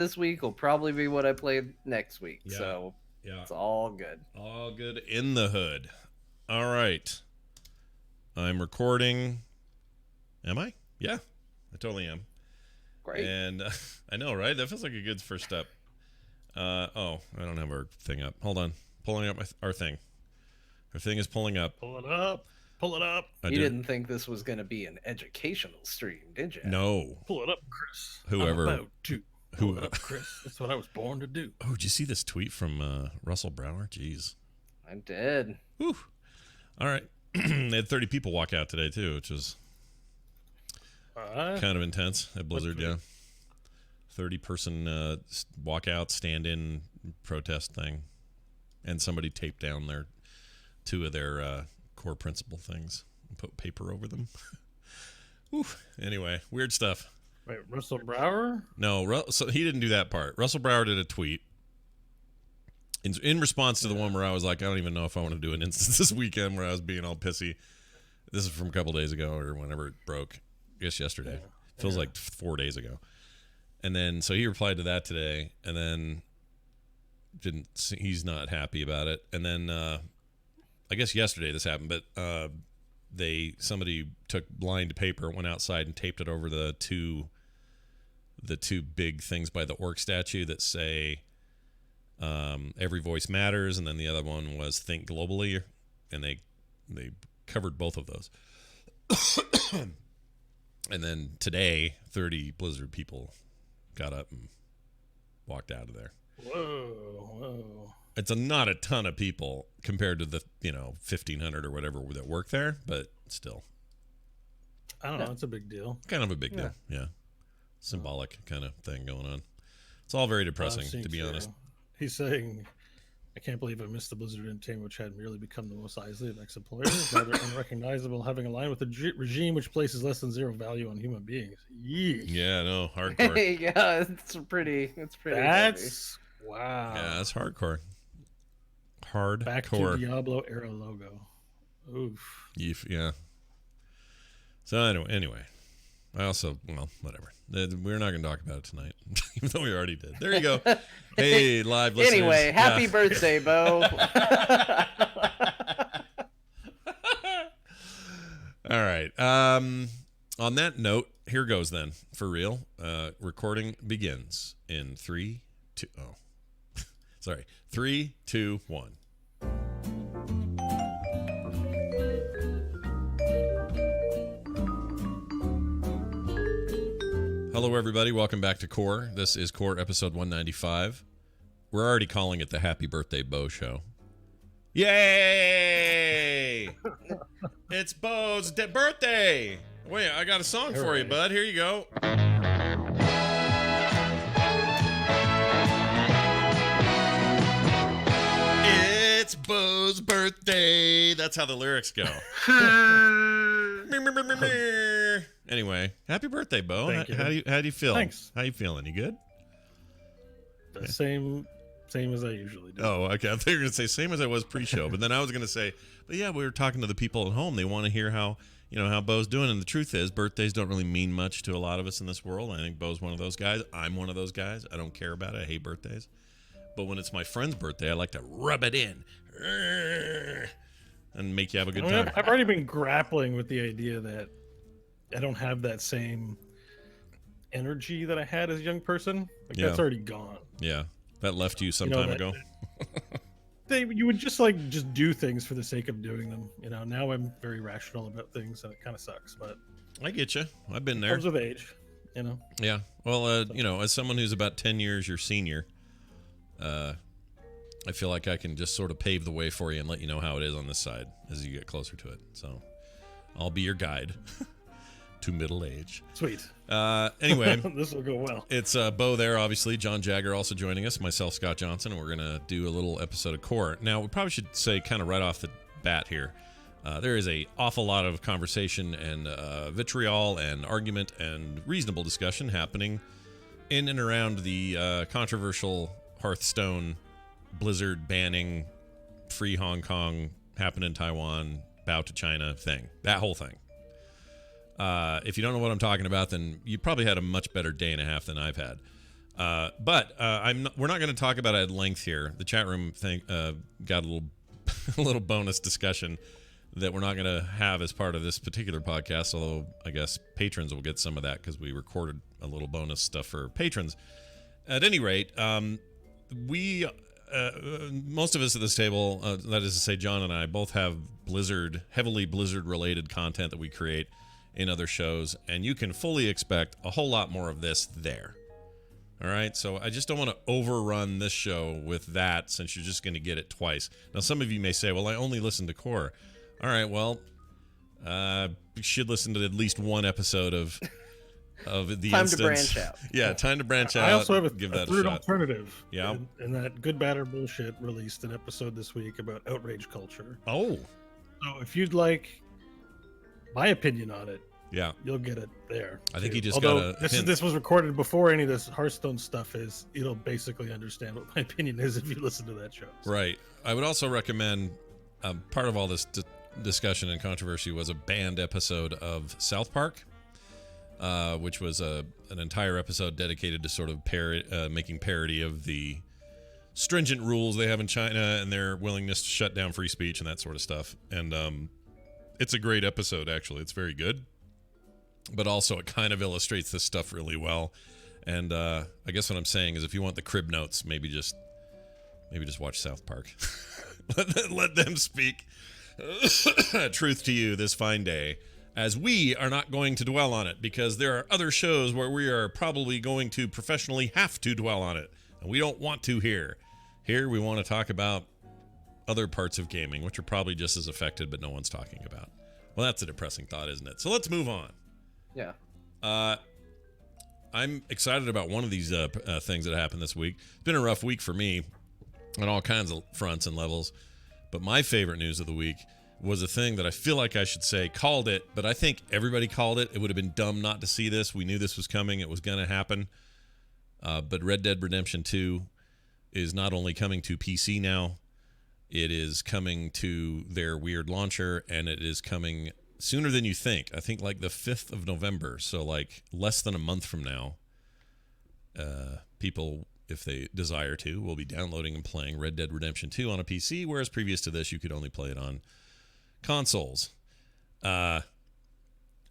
this week will probably be what I played next week. Yeah. So Yeah. it's all good. All good in the hood. All right. I'm recording. Am I? Yeah, I totally am. Great. And I know, right? That feels like a good first step. I don't have our thing up. Hold on. Pulling up our thing. Our thing is pulling up. Pull it up. Pull it up. You didn't think this was going to be an educational stream, did you? No. Pull it up, Chris. Whoever. I'm about to. Pull it up, Chris. That's what I was born to do. Oh, did you see this tweet from Russell Brower? Jeez. I did. Whew. All right. They had 30 people walk out today, too, which was kind of intense at Blizzard, yeah. 30-person walkout, stand-in protest thing. And somebody taped down two of their core principle things and put paper over them. Whew. Anyway, weird stuff. Wait, Russell Brower? No, so he didn't do that part. Russell Brower did a tweet in response to the one where I was like, I don't even know if I want to do an instance this weekend where I was being all pissy. This is from a couple days ago or whenever it broke. I guess yesterday. Feels like 4 days ago. And then, so he replied to that today, and then he's not happy about it. And then, I guess yesterday this happened, but somebody took lined paper, went outside and taped it over the two big things by the orc statue that say every voice matters, and then the other one was think globally, and they covered both of those. And then today 30 Blizzard people got up and walked out of there. Whoa. It's not a ton of people compared to the 1,500 or whatever that work there, but still, I don't know. It's a big deal. kind of a big deal. Yeah, symbolic kind of thing going on. It's all very depressing, to be honest. He's saying, I can't believe I missed the Blizzard Entertainment, which had merely become the most isolated ex-employer, rather unrecognizable, having aligned with a regime which places less than zero value on human beings. Yeesh. Yeah, no, hardcore. Yeah, it's pretty. That's heavy. wow. Yeah, that's hardcore. Hardcore. Back to Diablo era logo. Oof. Yeah. So anyway, I also, whatever. We're not going to talk about it tonight, even though we already did. There you go. Hey, live listeners. Anyway, happy birthday, Bo. All right. On that note, here goes then, for real. Recording begins in 3, 2, 3, 2, 1. Hello, everybody. Welcome back to Core. This is Core episode 195. We're already calling it the Happy Birthday Bo Show. Yay! It's Bo's birthday! Wait, I got a song for you, bud. Here you go. It's Bo's birthday. That's how the lyrics go. Anyway, happy birthday, Bo. Thank you. How do you feel? Thanks. How you feeling? You good? The same as I usually do. Oh, okay. I thought you were going to say same as I was pre-show, but then I was going to say, but yeah, we were talking to the people at home. They want to hear how Bo's doing, and the truth is, birthdays don't really mean much to a lot of us in this world. I think Bo's one of those guys. I'm one of those guys. I don't care about it. I hate birthdays. But when it's my friend's birthday, I like to rub it in and make you have a good time. I've already been grappling with the idea that I don't have that same energy that I had as a young person. That's already gone. Yeah, that left you some time ago. You would just do things for the sake of doing them. Now I'm very rational about things, and it kind of sucks. But I get you. I've been there. Comes with age, Yeah. Well, as someone who's about 10 years your senior, I feel like I can just sort of pave the way for you and let you know how it is on this side as you get closer to it. So I'll be your guide to middle age. Sweet. Anyway, this will go well. It's Bo there, obviously. John Jagger also joining us. Myself, Scott Johnson. And we're going to do a little episode of Core. Now, we probably should say kind of right off the bat here, there is an awful lot of conversation and vitriol and argument and reasonable discussion happening in and around the controversial Hearthstone Blizzard banning free Hong Kong, happen in Taiwan, bow to China thing. That whole thing. If you don't know what I'm talking about, then you probably had a much better day and a half than I've had. We're not going to talk about it at length here. The chat room thing got a little a little bonus discussion that we're not going to have as part of this particular podcast. Although I guess patrons will get some of that because we recorded a little bonus stuff for patrons. At any rate, we most of us at this table, that is to say, John and I, both have heavily Blizzard related content that we create in other shows, and you can fully expect a whole lot more of this there. All right, so I just don't want to overrun this show with that since you're just going to get it twice. Now, some of you may say, well, I only listen to Core. All right, well, you should listen to at least one episode of the Time instance. to branch out. Yeah, time to branch out. I also have give a that third a shot. alternative. Yeah. And that Good, Bad, or Bullshit released an episode this week about outrage culture. Oh, So if you'd like my opinion on it, yeah. you'll get it there. I think too. you just Although got a this was recorded before any of this Hearthstone stuff is. You'll basically understand what my opinion is if you listen to that show. So. Right. I would also recommend part of all this discussion and controversy was a banned episode of South Park, which was an entire episode dedicated to sort of making parody of the stringent rules they have in China and their willingness to shut down free speech and that sort of stuff. And it's a great episode, actually. It's very good. But also it kind of illustrates this stuff really well. And I guess what I'm saying is if you want the crib notes, maybe just watch South Park. let them speak truth to you this fine day, as we are not going to dwell on it because there are other shows where we are probably going to professionally have to dwell on it, and we don't want to here. Here we want to talk about other parts of gaming, which are probably just as affected, but no one's talking about. Well, that's a depressing thought, isn't it? So let's move on. Yeah. I'm excited about one of these things that happened this week. It's been a rough week for me on all kinds of fronts and levels, but my favorite news of the week was a thing that I feel like I should say called it, but I think everybody called it. It would have been dumb not to see this. We knew this was coming. It was going to happen. But Red Dead Redemption 2 is not only coming to PC now, it is coming to their weird launcher, and it is coming sooner than you think. I think like the 5th of November, so like less than a month from now. People, if they desire to, will be downloading and playing Red Dead Redemption 2 on a PC, whereas previous to this, you could only play it on consoles. I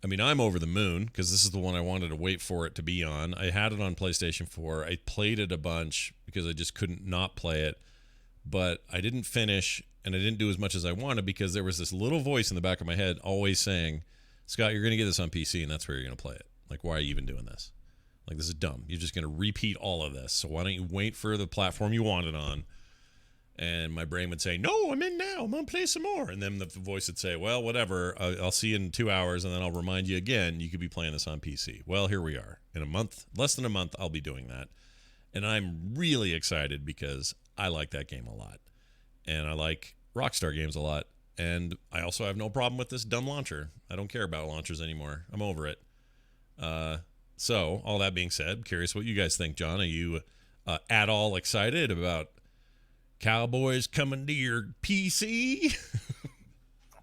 mean, I'm over the moon because this is the one I wanted to wait for it to be on. I had it on PlayStation 4. I played it a bunch because I just couldn't not play it, but I didn't finish, and I didn't do as much as I wanted because there was this little voice in the back of my head always saying, Scott, you're going to get this on PC, and that's where you're going to play it. Like, why are you even doing this? Like, this is dumb. You're just going to repeat all of this. So why don't you wait for the platform you want it on? And my brain would say, no, I'm in now. I'm going to play some more. And then the voice would say, well, whatever. I'll see you in 2 hours, and then I'll remind you again, you could be playing this on PC. Well, here we are. In a month, less than a month, I'll be doing that. And I'm really excited because I like that game a lot. And I like Rockstar games a lot. And I also have no problem with this dumb launcher. I don't care about launchers anymore. I'm over it. So, all that being said, curious what you guys think, John. Are you at all excited about Cowboys coming to your PC?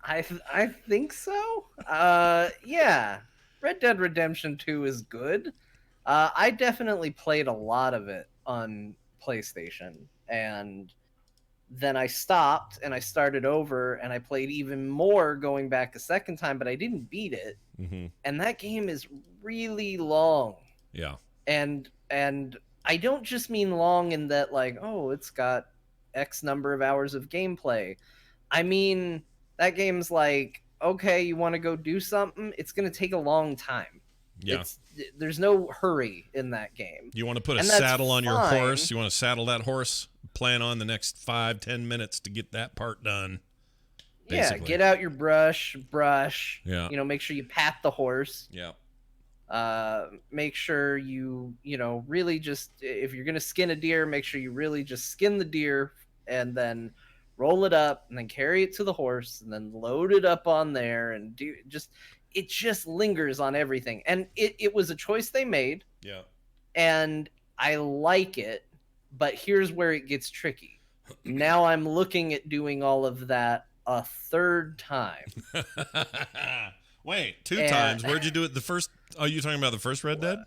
I think so. Yeah. Red Dead Redemption 2 is good. I definitely played a lot of it on PlayStation, and then I stopped and I started over and I played even more going back a second time, but I didn't beat it. Mm-hmm. And that game is really long. Yeah. And I don't just mean long in that, like, oh, it's got X number of hours of gameplay. I mean, that game's like, okay, you want to go do something? It's going to take a long time. Yeah. There's no hurry in that game. You want to put a And that's saddle on your fine. horse? You want to saddle that horse? Plan on the next 5-10 minutes to get that part done. Basically. Yeah, get out your brush. Yeah. Make sure you pat the horse. Yeah. Make sure you really just, if you're gonna skin a deer, make sure you really just skin the deer and then roll it up and then carry it to the horse and then load it up on there and it just lingers on everything. And it was a choice they made. Yeah. And I like it, but here's where it gets tricky. Now I'm looking at doing all of that a third time. Wait, two times? Where'd you do it? The first? Are you talking about the first Red Dead?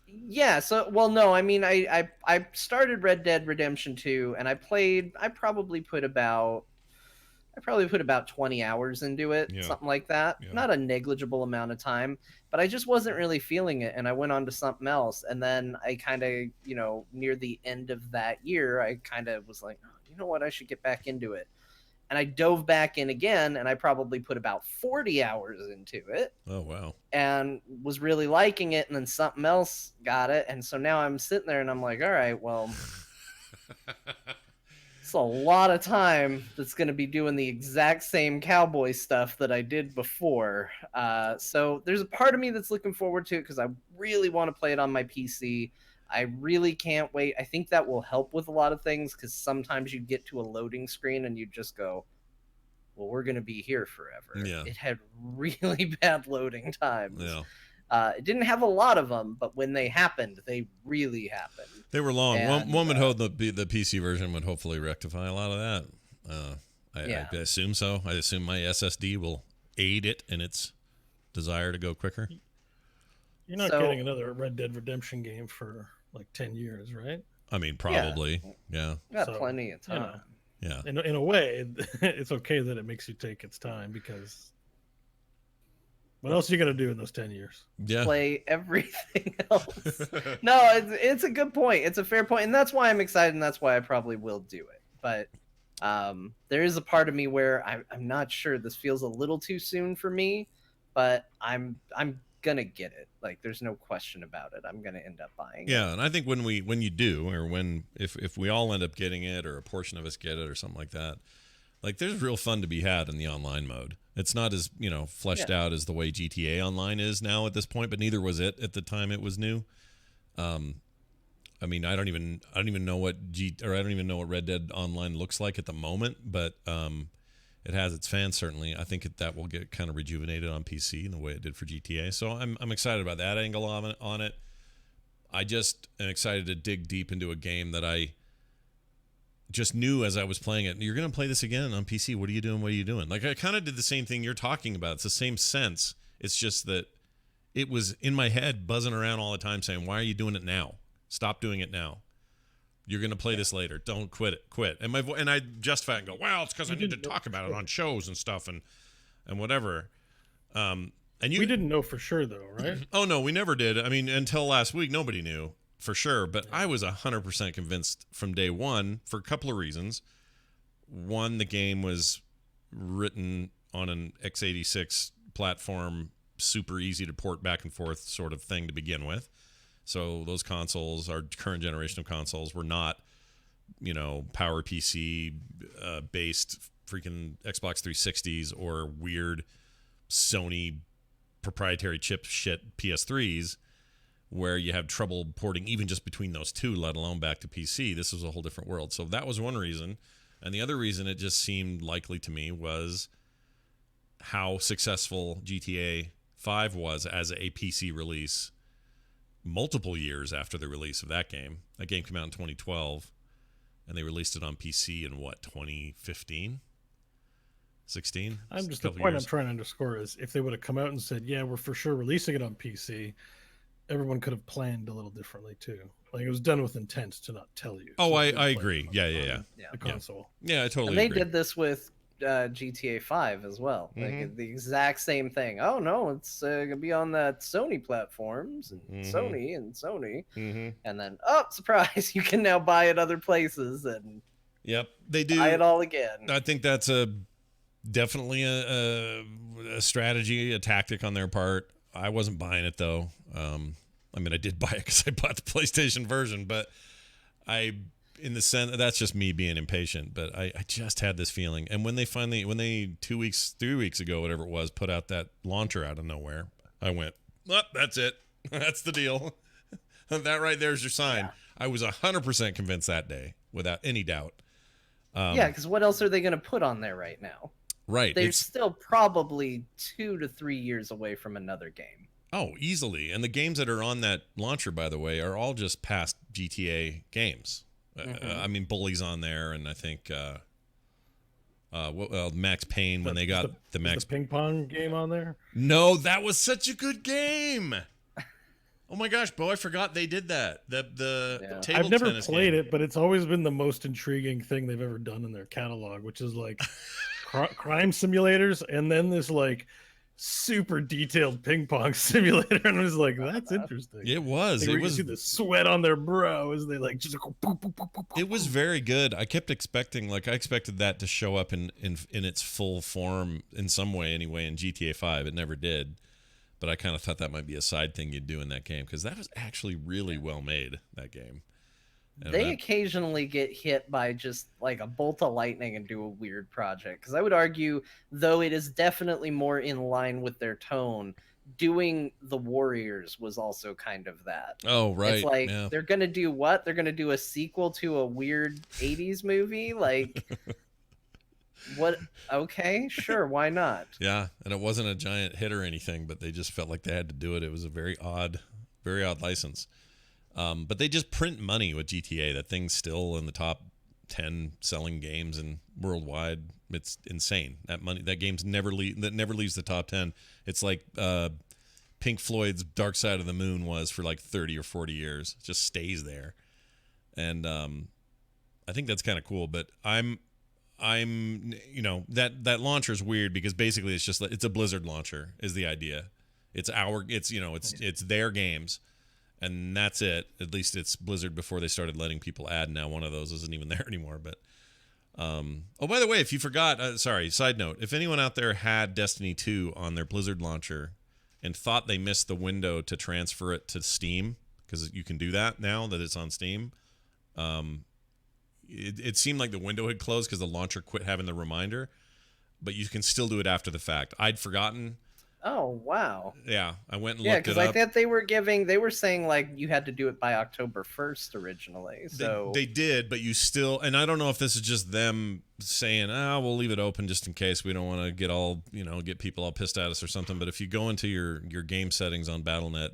Yeah, so well no, I mean I started Red Dead Redemption 2 and I probably put about 20 hours into it, Yeah. something like that. Yeah. Not a negligible amount of time, but I just wasn't really feeling it and I went on to something else and then I kind of, near the end of that year, I kind of was like, oh, you know what, I should get back into it. And I dove back in again and I probably put about 40 hours into it Oh wow. and was really liking it and then something else got it and so now I'm sitting there and I'm like, all right, well, it's a lot of time that's going to be doing the exact same cowboy stuff that I did before. So there's a part of me that's looking forward to it because I really want to play it on my PC. I really can't wait. I think that will help with a lot of things because sometimes you get to a loading screen and you just go, well, we're going to be here forever. Yeah. It had really bad loading times. Yeah. It didn't have a lot of them, but when they happened, they really happened. They were long. And, One would hope the PC version would hopefully rectify a lot of that. Yeah. I assume so. I assume my SSD will aid it in its desire to go quicker. You're not So- getting another Red Dead Redemption game for like 10 years, right? I mean, probably. Yeah. Got So, plenty of you know, time. Yeah. In a way, it's okay that it makes you take its time because what else are you gonna do in those 10 years? Yeah. Play everything else. No, it's a good point. It's a fair point, and that's why I'm excited, and that's why I probably will do it. But there is a part of me where I'm not sure. This feels a little too soon for me, but I'm gonna get it. Like, there's no question about it. I'm gonna end up buying it. Yeah, and I think when you do, or if we all end up getting it, or a portion of us get it, or something like that, like there's real fun to be had in the online mode. It's not as fleshed out as the way GTA Online is now at this point, but neither was it at the time it was new. I mean, I don't even know what I don't even know what Red Dead Online looks like at the moment, but it has its fans certainly. I think that will get kind of rejuvenated on PC in the way it did for GTA. So I'm excited about that angle on it. I just am excited to dig deep into a game that I just knew as I was playing it. You're going to play this again on PC. What are you doing? What are you doing? Like, I kind of did the same thing you're talking about. It's the same sense. It's just that it was in my head buzzing around all the time saying, why are you doing it now? Stop doing it now. You're going to play this later. Don't quit it. Quit. And and I justify it and go, well, it's because I need to talk about it on shows and stuff and whatever. And We didn't know for sure though, right? Oh no, we never did. I mean, until last week, nobody knew for sure. But I was 100% convinced from day one for a couple of reasons. One, the game was written on an x86 platform, super easy to port back and forth sort of thing to begin with. So those consoles, our current generation of consoles, were not, Power PC based freaking Xbox 360s or weird Sony proprietary chip shit PS3s where you have trouble porting even just between those two, let alone back to PC. This was a whole different world. So that was one reason. And the other reason it just seemed likely to me was how successful GTA 5 was as a PC release multiple years after the release of that game. That game came out in 2012, and they released it on PC in 2015? 16? I'm just the point I'm trying to underscore is if they would have come out and said, yeah, we're for sure releasing it on PC, everyone could have planned a little differently too. Like, it was done with intent to not tell you. Oh, So I they played agree. it Yeah. The console. Yeah, I totally And they agree. did this with GTA 5 as well. Like, the exact same thing. Oh, no, it's going to be on that Sony platforms and Sony. And then, oh, surprise, you can now buy it other places and Yep, they do. buy it all again. I think that's definitely a strategy, a tactic on their part. I wasn't buying it, though. I mean, I did buy it because I bought the PlayStation version, but in the sense that's just me being impatient, but I just had this feeling. And when they 3 weeks ago, whatever it was, put out that launcher out of nowhere, I went, oh, that's it. That's the deal. That right there is your sign. Yeah. I was 100% convinced that day without any doubt. Yeah, because what else are they going to put on there right now? Right. They're still probably 2 to 3 years away from another game. Oh, easily. And the games that are on that launcher, by the way, are all just past GTA games. I mean, Bully's on there, and I think Max Payne when they got the Max ping pong game on there. No, that was such a good game. Oh my gosh, Bo! I forgot they did that. The Yeah. table I've never tennis played game. it, but it's always been the most intriguing thing they've ever done in their catalog, which is like crime simulators, and then this like super detailed ping pong simulator. And I was like, that's interesting. It was. Like, It where you was. see the sweat on their brow as they like just go boop, boop, boop, boop, It was boop. very good. I kept expecting, I expected that to show up in its full form in some way, anyway, in GTA 5. It never did, but I kind of thought that might be a side thing you'd do in that game because that was actually really well made. That game. And They occasionally get hit by just like a bolt of lightning and do a weird project. Because I would argue, though it is definitely more in line with their tone, doing The Warriors was also kind of that. Oh right, It's like yeah. they're gonna do what? They're gonna do a sequel to a weird '80s movie? Like, what? Okay, sure, why not? Yeah, and it wasn't a giant hit or anything, but they just felt like they had to do it. It was a very odd license. But they just print money with GTA. That thing's still in the top 10 selling games and worldwide. It's insane. That game's never leaves the top 10. It's like Pink Floyd's Dark Side of the Moon was for like 30 or 40 years. It just stays there. And I think that's kind of cool, but I'm that launcher is weird because basically it's a Blizzard launcher is the idea. It's their games. And that's it. At least it's Blizzard before they started letting people add. Now one of those isn't even there anymore. But oh, by the way, if you forgot, side note, if anyone out there had Destiny 2 on their Blizzard launcher and thought they missed the window to transfer it to Steam, because you can do that now that it's on Steam, it seemed like the window had closed because the launcher quit having the reminder, but you can still do it after the fact. I'd forgotten. Oh wow. Yeah, I went and Yeah, looked it because up. I thought they were saying like you had to do it by October 1st originally. So They did, but you still, and I don't know if this is just them saying, we'll leave it open just in case we don't want to get people all pissed at us or something. But if you go into your game settings on Battle.net,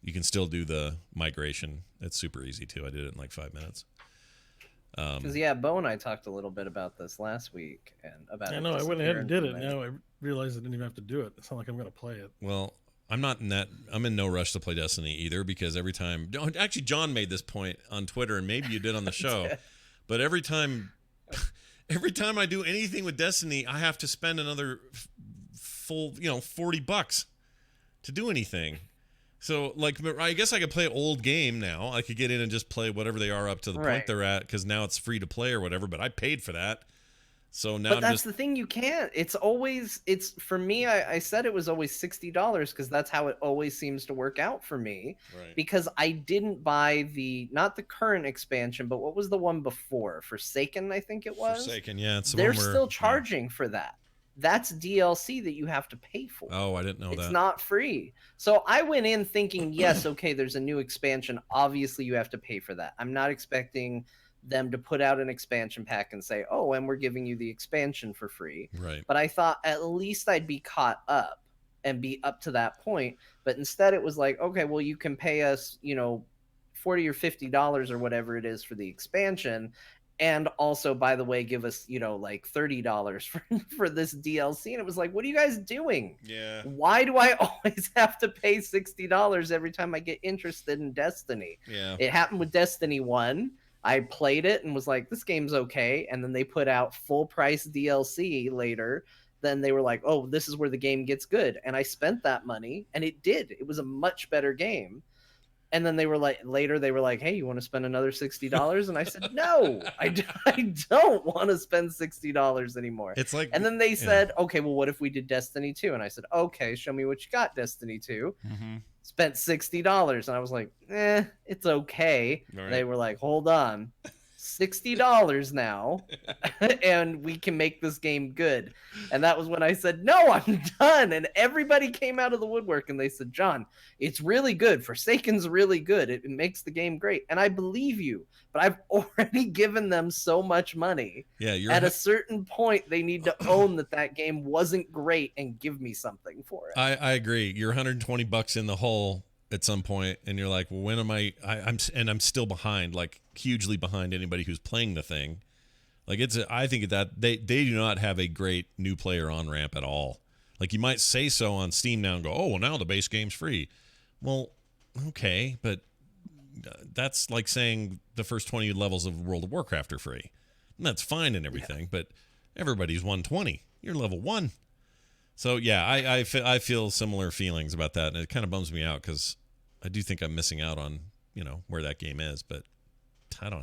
you can still do the migration. It's super easy too. I did it in like 5 minutes. because Bo and I talked a little bit about this last week and about. I know I went ahead and did it. Now I realize I didn't even have to do it. It's not like I'm going to play it. Well, I'm in no rush to play Destiny either because every time, actually John made this point on Twitter and maybe you did on the show, but every time I do anything with Destiny, I have to spend another full, $40 to do anything. So, like, I guess I could play an old game now. I could get in and just play whatever they are up to the point they're at because now it's free to play or whatever, but I paid for that. So now but that's the thing, you can't. It's for me, I said it was always $60 because that's how it always seems to work out for me. Right. Because I didn't buy not the current expansion, but what was the one before? Forsaken, I think it was. Forsaken, yeah. They're still charging for that. That's DLC that you have to pay for. Oh, I didn't know that. It's not free. So I went in thinking, yes, okay, there's a new expansion. Obviously, you have to pay for that. I'm not expecting them to put out an expansion pack and say, oh, and we're giving you the expansion for free. Right. But I thought at least I'd be caught up and be up to that point. But instead it was like, okay, well, you can pay us, $40 or $50 or whatever it is for the expansion. And also, by the way, give us, like $30 for this DLC. And it was like, what are you guys doing? Yeah. Why do I always have to pay $60 every time I get interested in Destiny? Yeah. It happened with Destiny 1. I played it and was like, this game's okay. And then they put out full price DLC later. Then they were like, oh, this is where the game gets good. And I spent that money and it did. It was a much better game. And then they were like, hey, you want to spend another $60? And I said, no, I don't want to spend $60 anymore. It's like, and then they said, okay, well, what if we did Destiny 2? And I said, okay, show me what you got, Destiny 2. Mm-hmm. Spent $60. And I was like, it's okay. Right. They were like, hold on. $60 now and we can make this game good. And that was when I said, no, I'm done. And everybody came out of the woodwork and they said, John, it's really good. Forsaken's really good. It makes the game great. And I believe you, but I've already given them so much money. Yeah, at a certain point, they need to own that game wasn't great and give me something for it. I agree. You're $120 in the hole at some point, and you're like, well, when am I'm still behind, like hugely behind anybody who's playing the thing. Like I think that they do not have a great new player on ramp at all. Like you might say so on Steam now and go, oh, well, now the base game's free. Well, okay, but that's like saying the first 20 levels of World of Warcraft are free. And that's fine and everything, but everybody's 120. You're level 1. So, yeah, I feel similar feelings about that, and it kind of bums me out because I do think I'm missing out on, where that game is, but I don't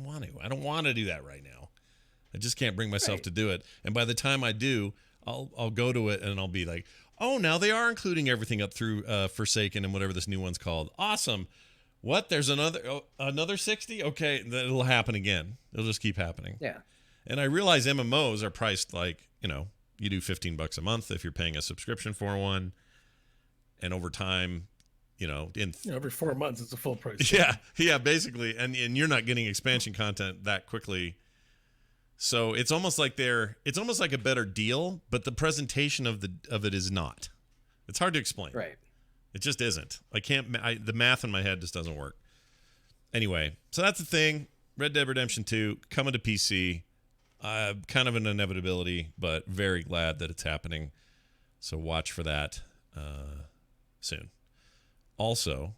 want to. I don't want to do that right now. I just can't bring myself to do it. And by the time I do, I'll go to it and I'll be like, oh, now they are including everything up through Forsaken and whatever this new one's called. Awesome. What? There's another 60? Okay, then it'll happen again. It'll just keep happening. Yeah. And I realize MMOs are priced like, you do $15 a month if you're paying a subscription for one. And over time, every 4 months it's a full price. Yeah, basically. And you're not getting expansion content that quickly. So it's almost like a better deal, but the presentation of it is not. It's hard to explain. Right. It just isn't. The math in my head just doesn't work. Anyway, so that's the thing. Red Dead Redemption 2 coming to PC. Kind of an inevitability, but very glad that it's happening. So watch for that soon. Also,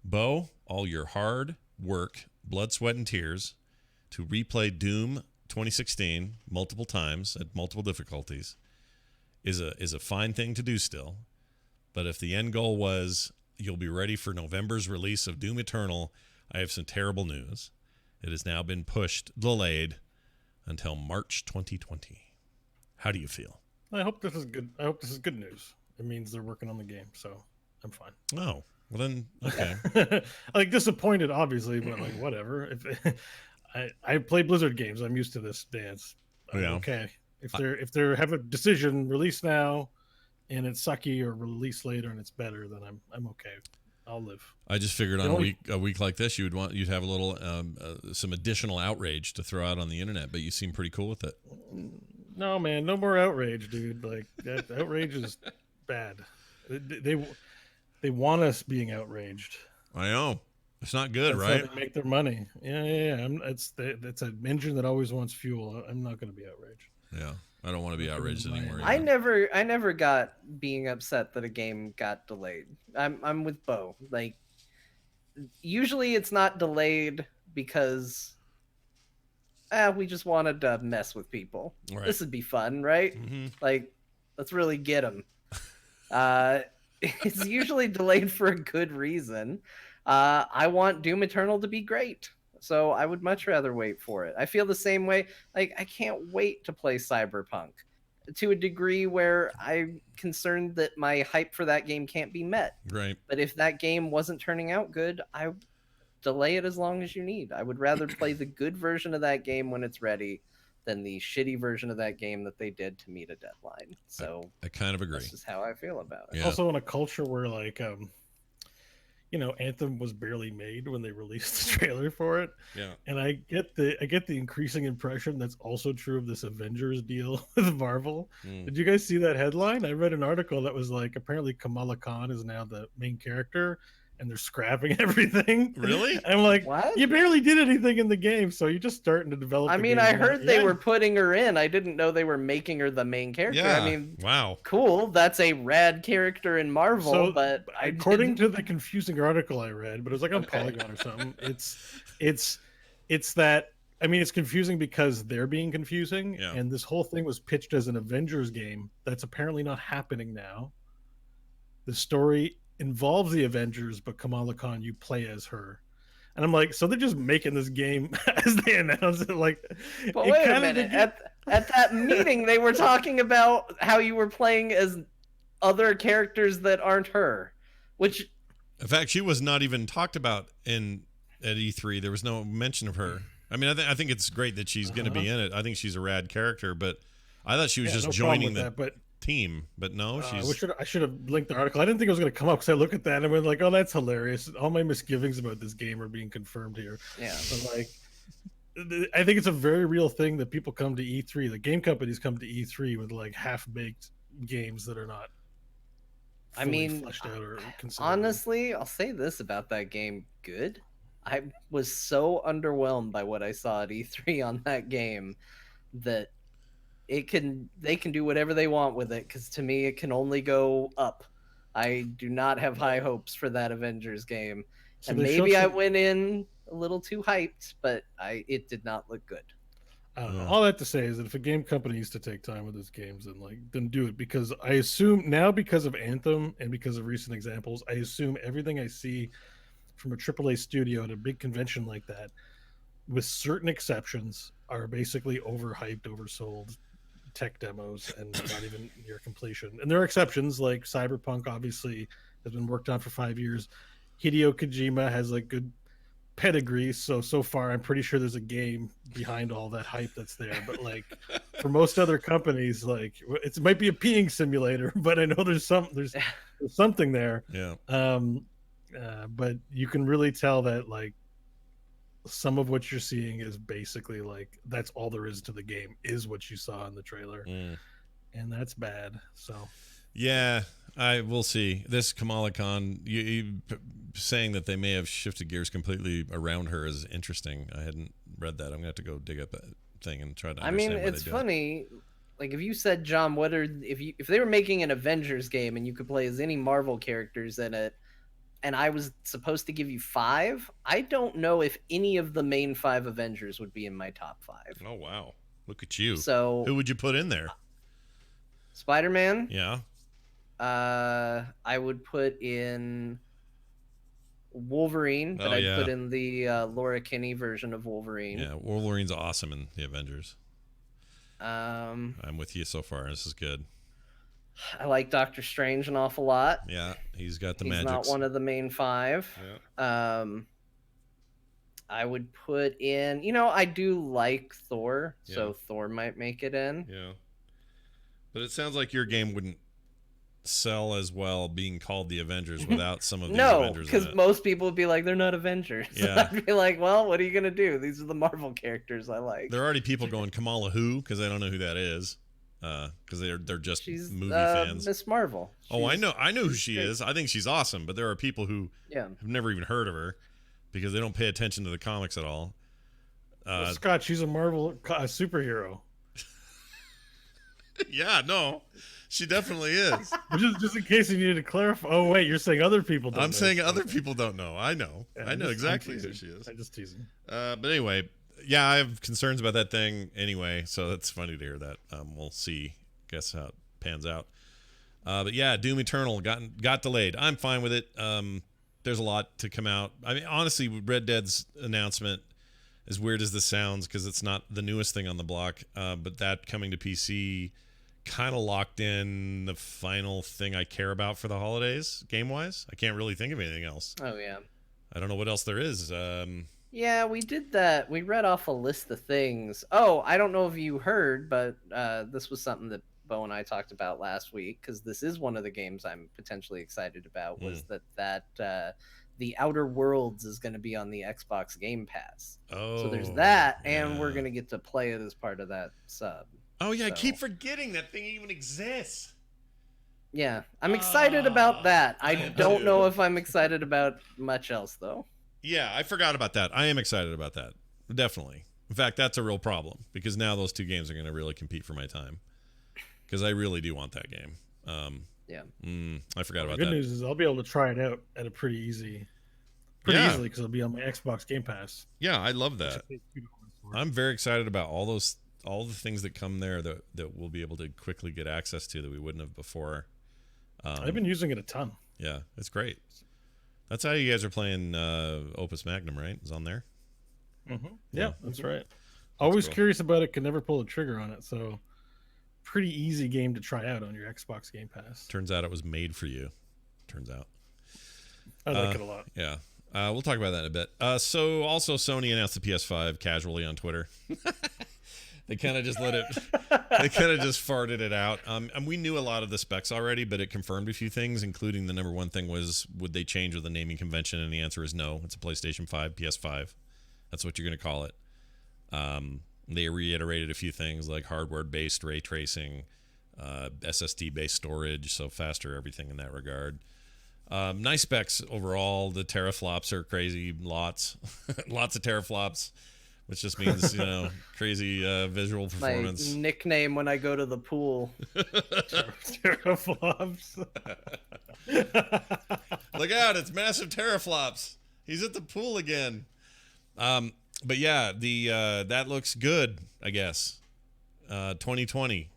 Bo, all your hard work, blood, sweat, and tears to replay Doom 2016 multiple times at multiple difficulties is a fine thing to do still. But if the end goal was you'll be ready for November's release of Doom Eternal, I have some terrible news. It has now been delayed until March 2020. How do you feel? I hope this is good. I hope this is good news. It means they're working on the game, so I'm fine. Oh, well then, okay. Like disappointed, obviously, but like whatever. If I play Blizzard games, I'm used to this dance. Okay. If they have a decision release now, and it's sucky, or release later and it's better, then I'm okay. I'll live. I just figured on a week like this, you'd have a little some additional outrage to throw out on the internet, but you seem pretty cool with it. No, man, no more outrage, dude. Like that outrage is bad. They want us being outraged. I know. It's not good, That's right? how they make their money. Yeah. It's an engine that always wants fuel. I'm not going to be outraged. Yeah, I don't want to be outraged anymore. I never got being upset that a game got delayed. I'm with Bo. Like, usually it's not delayed because we just wanted to mess with people. Right. This would be fun, right? Mm-hmm. Like, let's really get them. It's usually delayed for a good reason. I want Doom Eternal to be great, so I would much rather wait for it. I feel the same way. Like, I can't wait to play Cyberpunk to a degree where I'm concerned that my hype for that game can't be met. Right. But if that game wasn't turning out good, I delay it as long as you need. I would rather play the good version of that game when it's ready than the shitty version of that game that they did to meet a deadline. So I kind of agree. This is how I feel about it. Yeah. Also, in a culture where like Anthem was barely made when they released the trailer for it. Yeah. And I get the increasing impression that's also true of this Avengers deal with Marvel. Did you guys see that headline? I read an article that was like, apparently Kamala Khan is now the main character and they're scrapping everything. Really? I'm like, what? You barely did anything in the game, so you're just starting to develop. I mean, I heard they were putting her in. I didn't know they were making her the main character. Yeah. I mean, wow. Cool. That's a rad character in Marvel, so, but according to the confusing article I read, but it was like on Polygon or something. It's that. I mean, it's confusing because they're being confusing, and this whole thing was pitched as an Avengers game that's apparently not happening now. The story involves the Avengers, but Kamala Khan, you play as her. And I'm like, so they're just making this game as they announce it. Like, but wait a minute. At that meeting, they were talking about how you were playing as other characters that aren't her, which, in fact, she was not even talked about at E3. There was no mention of her. I mean, I think it's great that she's going to be in it. I think she's a rad character, but I thought she was just joining the team, but no, I should have linked the article. I didn't think it was going to come up because I look at that and I went like, oh, that's hilarious. All my misgivings about this game are being confirmed here. Yeah. But like, I think it's a very real thing that people come to E3. The game companies come to E3 with like half-baked games that are not fleshed out or honestly, I'll say this about that game. Good. I was so underwhelmed by what I saw at E3 on that game that they can do whatever they want with it, because to me it can only go up. I do not have high hopes for that Avengers game. So And they showed maybe I some. went in a little too hyped, but it did not look good. I don't know. Yeah. All that to say is that if a game company needs to take time with its games, then do it, because I assume now, because of Anthem and because of recent examples, I assume everything I see from a AAA studio at a big convention like that, with certain exceptions, are basically overhyped, oversold tech demos and not even near completion. And there are exceptions, like Cyberpunk obviously has been worked on for 5 years. Hideo Kojima has like good pedigree, so far I'm pretty sure there's a game behind all that hype that's there. But like for most other companies, like it might be a peeing simulator, but I know there's something there. Yeah. But you can really tell that like some of what you're seeing is basically like that's all there is to the game, is what you saw in the trailer. And that's bad. So Yeah, I will see. This Kamala Khan, you saying that they may have shifted gears completely around her is interesting. I hadn't read that. I'm gonna have to go dig up that thing and try to I mean, understand why it's they do it. funny. Like if you said, John, if they were making an Avengers game and you could play as any Marvel characters in it, and I was supposed to give you 5, I don't know if any of the main 5 Avengers would be in my top 5. Oh wow, look at you. So Who would you put in there? Spider-Man, Yeah. I would put in Wolverine, but Oh, I'd yeah. put in the Laura Kinney version of Wolverine. Yeah, Wolverine's awesome in the Avengers. Um, I'm with you so far. This is good. I like Doctor Strange an awful lot. Yeah, he's got the He's magic. not one of the main 5. Yeah. I would put in, I do like Thor, so Yeah. Thor might make it in. Yeah. But it sounds like your game wouldn't sell as well being called the Avengers without some of these No, Avengers in because it. most people would be like, they're not Avengers. Yeah. I'd be like, well, what are you going to do? These are the Marvel characters I like. There are already people going Kamala who, because they don't know who that is, because they're just She's movie fans. Miss Marvel. Oh, I know who she's she great. is. I think she's awesome, but there are people who Yeah. have never even heard of her because they don't pay attention to the comics at all. Scott, she's a Marvel superhero. Yeah, no, she definitely is. Just in case you needed to clarify. Oh wait, you're saying other people don't I'm know. saying other people don't know. I know. Yeah, I know I'm exactly who teasing. she is. I'm just teasing. But anyway, yeah, I have concerns about that thing anyway, so that's funny to hear that. We'll see. Guess how it pans out. But yeah, Doom Eternal got delayed. I'm fine with it. There's a lot to come out. I mean, honestly, Red Dead's announcement, as weird as this sounds, because it's not the newest thing on the block, but that coming to PC kind of locked in the final thing I care about for the holidays, game-wise. I can't really think of anything else. Oh, yeah. I don't know what else there is. Yeah, we did that. We read off a list of things. Oh, I don't know if you heard, but this was something that Bo and I talked about last week, because this is one of the games I'm potentially excited about, was that The Outer Worlds is going to be on the Xbox Game Pass. So there's that, and we're going to get to play it as part of that sub. Oh, yeah, I So- keep forgetting that thing even exists. Yeah, I'm excited about that. I am don't too. know if I'm excited about much else, though. Yeah, I forgot about that. I am excited about that. Definitely. In fact, that's a real problem because now those two games are going to really compete for my time because I really do want that game. Yeah. I forgot about The good that. news is I'll be able to try it out at a pretty easily because it'll be on my Xbox Game Pass. Yeah, I love that. which I paid $2 for. I'm very excited about all the things that come there that we'll be able to quickly get access to that we wouldn't have before. I've been using it a ton. Yeah, it's great. That's how you guys are playing Opus Magnum, right? It's on there. Mm-hmm. Yeah. Yeah, that's right. Always cool. curious about it. Could never pull the trigger on it. So, pretty easy game to try out on your Xbox Game Pass. Turns out it was made for you. Turns out. I like it a lot. Yeah. We'll talk about that in a bit. So also Sony announced the PS5 casually on Twitter. They kind of just let it. They kind of just farted it out. And we knew a lot of the specs already, but it confirmed a few things, including the number one thing was, would they change with the naming convention? And the answer is no. It's a PlayStation 5, PS5. That's what you're going to call it. They reiterated a few things like hardware-based ray tracing, SSD-based storage, so faster everything in that regard. Nice specs overall. The teraflops are crazy. Lots of teraflops. which just means crazy visual My performance. nickname when I go to the pool. Teraflops. Look out! It's massive teraflops. He's at the pool again. But yeah, the that looks good. I guess 2020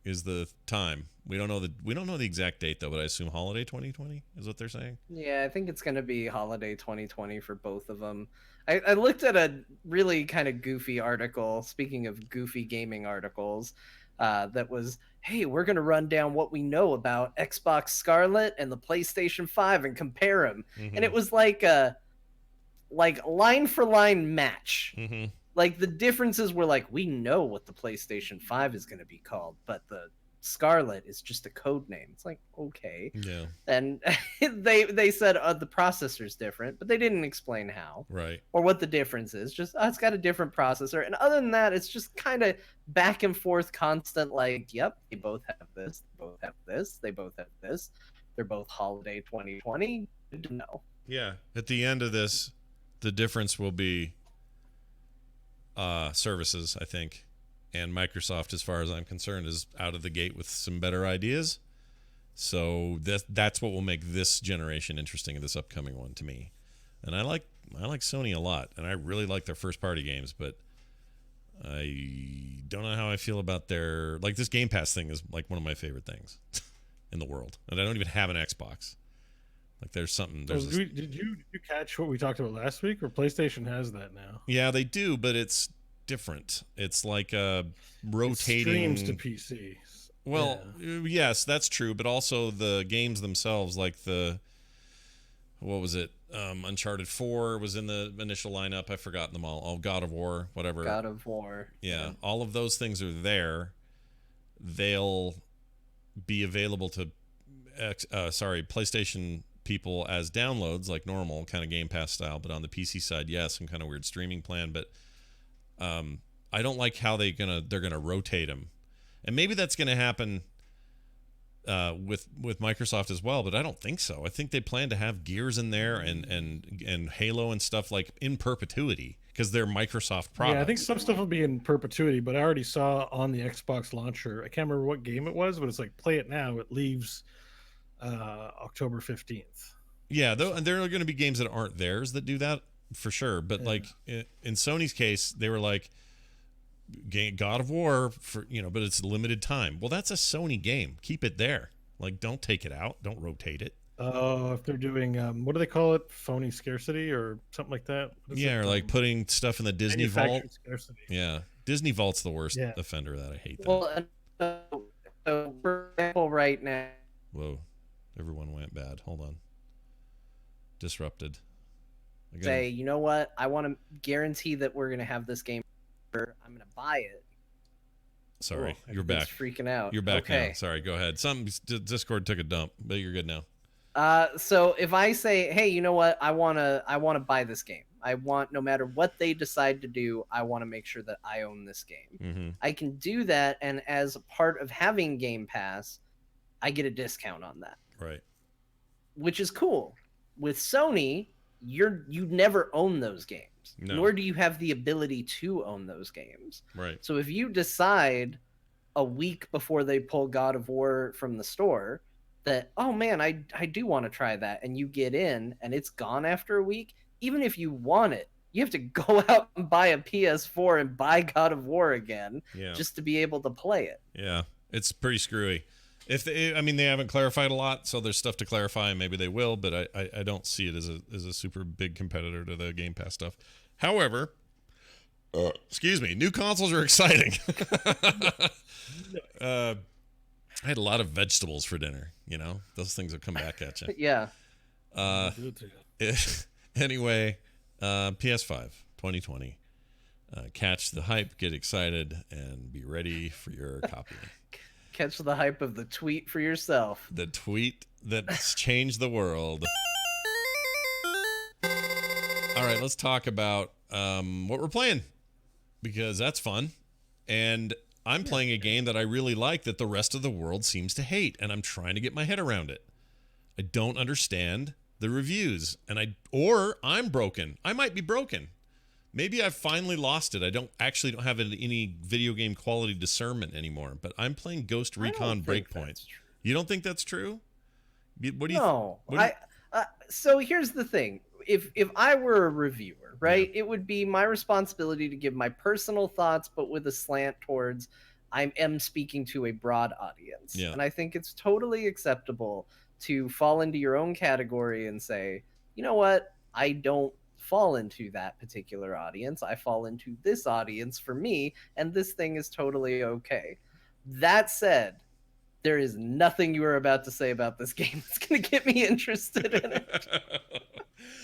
is the time. We don't know the exact date though, but I assume holiday 2020 is what they're saying. Yeah, I think it's going to be holiday 2020 for both of them. I looked at a really kind of goofy article, speaking of goofy gaming articles, that was, hey, we're going to run down what we know about Xbox Scarlet and the PlayStation 5 and compare them. Mm-hmm. And it was like a line for line match. Mm-hmm. Like the differences were like, we know what the PlayStation 5 is going to be called, but the Scarlet is just a code name. It's like, okay. Yeah. And they said the processor's different, but they didn't explain how. Right. Or what the difference is. Just it's got a different processor. And other than that, it's just kind of back and forth constant like, yep, they both have this, they both have this, they both have this. They're both holiday 2020. Good to know. Yeah. At the end of this, the difference will be services, I think. And Microsoft, as far as I'm concerned, is out of the gate with some better ideas. So that's what will make this generation interesting, this upcoming one, to me. And I like Sony a lot, and I really like their first party games, but I don't know how I feel about their this Game Pass thing is like one of my favorite things in the world, and I don't even have an Xbox. Like there's something. Did you catch what we talked about last week? Or PlayStation has that now? Yeah, they do, but it's different. It's like a rotating. It streams to PC. Well, yes, that's true, but also the games themselves, like what was it? Uncharted 4 was in the initial lineup. I've forgotten them all. Oh, God of War, whatever. God of War. Yeah, all of those things are there. They'll be available to, PlayStation people as downloads, like normal kind of Game Pass style. But on the PC side, yes, some kind of weird streaming plan. But I don't like how they're gonna rotate them. And maybe that's going to happen with Microsoft as well, but I don't think so. I think they plan to have Gears in there and Halo and stuff like in perpetuity because they're Microsoft products. Yeah, I think some stuff will be in perpetuity, but I already saw on the Xbox launcher, I can't remember what game it was, but it's like play it now. It leaves October 15th. Yeah, and there are going to be games that aren't theirs that do that for sure. But like in Sony's case, they were like, God of War but it's limited time. Well, that's a Sony game. Keep it there. Like, don't take it out. Don't rotate it. If they're doing what do they call it? Phony scarcity or something like that. Or like putting stuff in the Disney Vault. Scarcity. Yeah, Disney Vault's the worst offender of that. I hate that. Well, so for example, right now. Whoa, everyone went bad. Hold on. Disrupted. Say, you know what? I want to guarantee that we're going to have this game. I'm going to buy it. Sorry, you're back. Freaking out. You're back now. Sorry, go ahead. Discord took a dump, but you're good now. So if I say, hey, you know what? I want to buy this game. I want, no matter what they decide to do, I want to make sure that I own this game. Mm-hmm. I can do that, and as part of having Game Pass, I get a discount on that. Right. Which is cool. With Sony, you never own those games. No. Nor do you have the ability to own those games. Right. So if you decide a week before they pull God of War from the store that, oh man, I do want to try that, and you get in and it's gone after a week, even if you want it, you have to go out and buy a PS4 and buy God of War again just to be able to play it. Yeah, it's pretty screwy. They haven't clarified a lot, so there's stuff to clarify, and maybe they will, but I don't see it as a super big competitor to the Game Pass stuff. However, new consoles are exciting. I had a lot of vegetables for dinner. Those things will come back at you. Yeah. Anyway, PS5 2020. Catch the hype, get excited, and be ready for your copy. Catch the hype of the tweet for yourself. The tweet that's changed the world. All right, let's talk about what we're playing, because that's fun. And I'm playing a game that I really like that the rest of the world seems to hate, and I'm trying to get my head around it. I don't understand the reviews, or I'm broken. I might be broken, Maybe I've finally lost it. I don't have any video game quality discernment anymore. But I'm playing Ghost Recon Breakpoint. You don't think that's true? What do you? No, so here's the thing: if I were a reviewer, right, it would be my responsibility to give my personal thoughts, but with a slant towards I am speaking to a broad audience, and I think it's totally acceptable to fall into your own category and say, you know what, I don't fall into that particular audience. I fall into this audience for me, and this thing is totally okay. That said, there is nothing you are about to say about this game that's going to get me interested in it.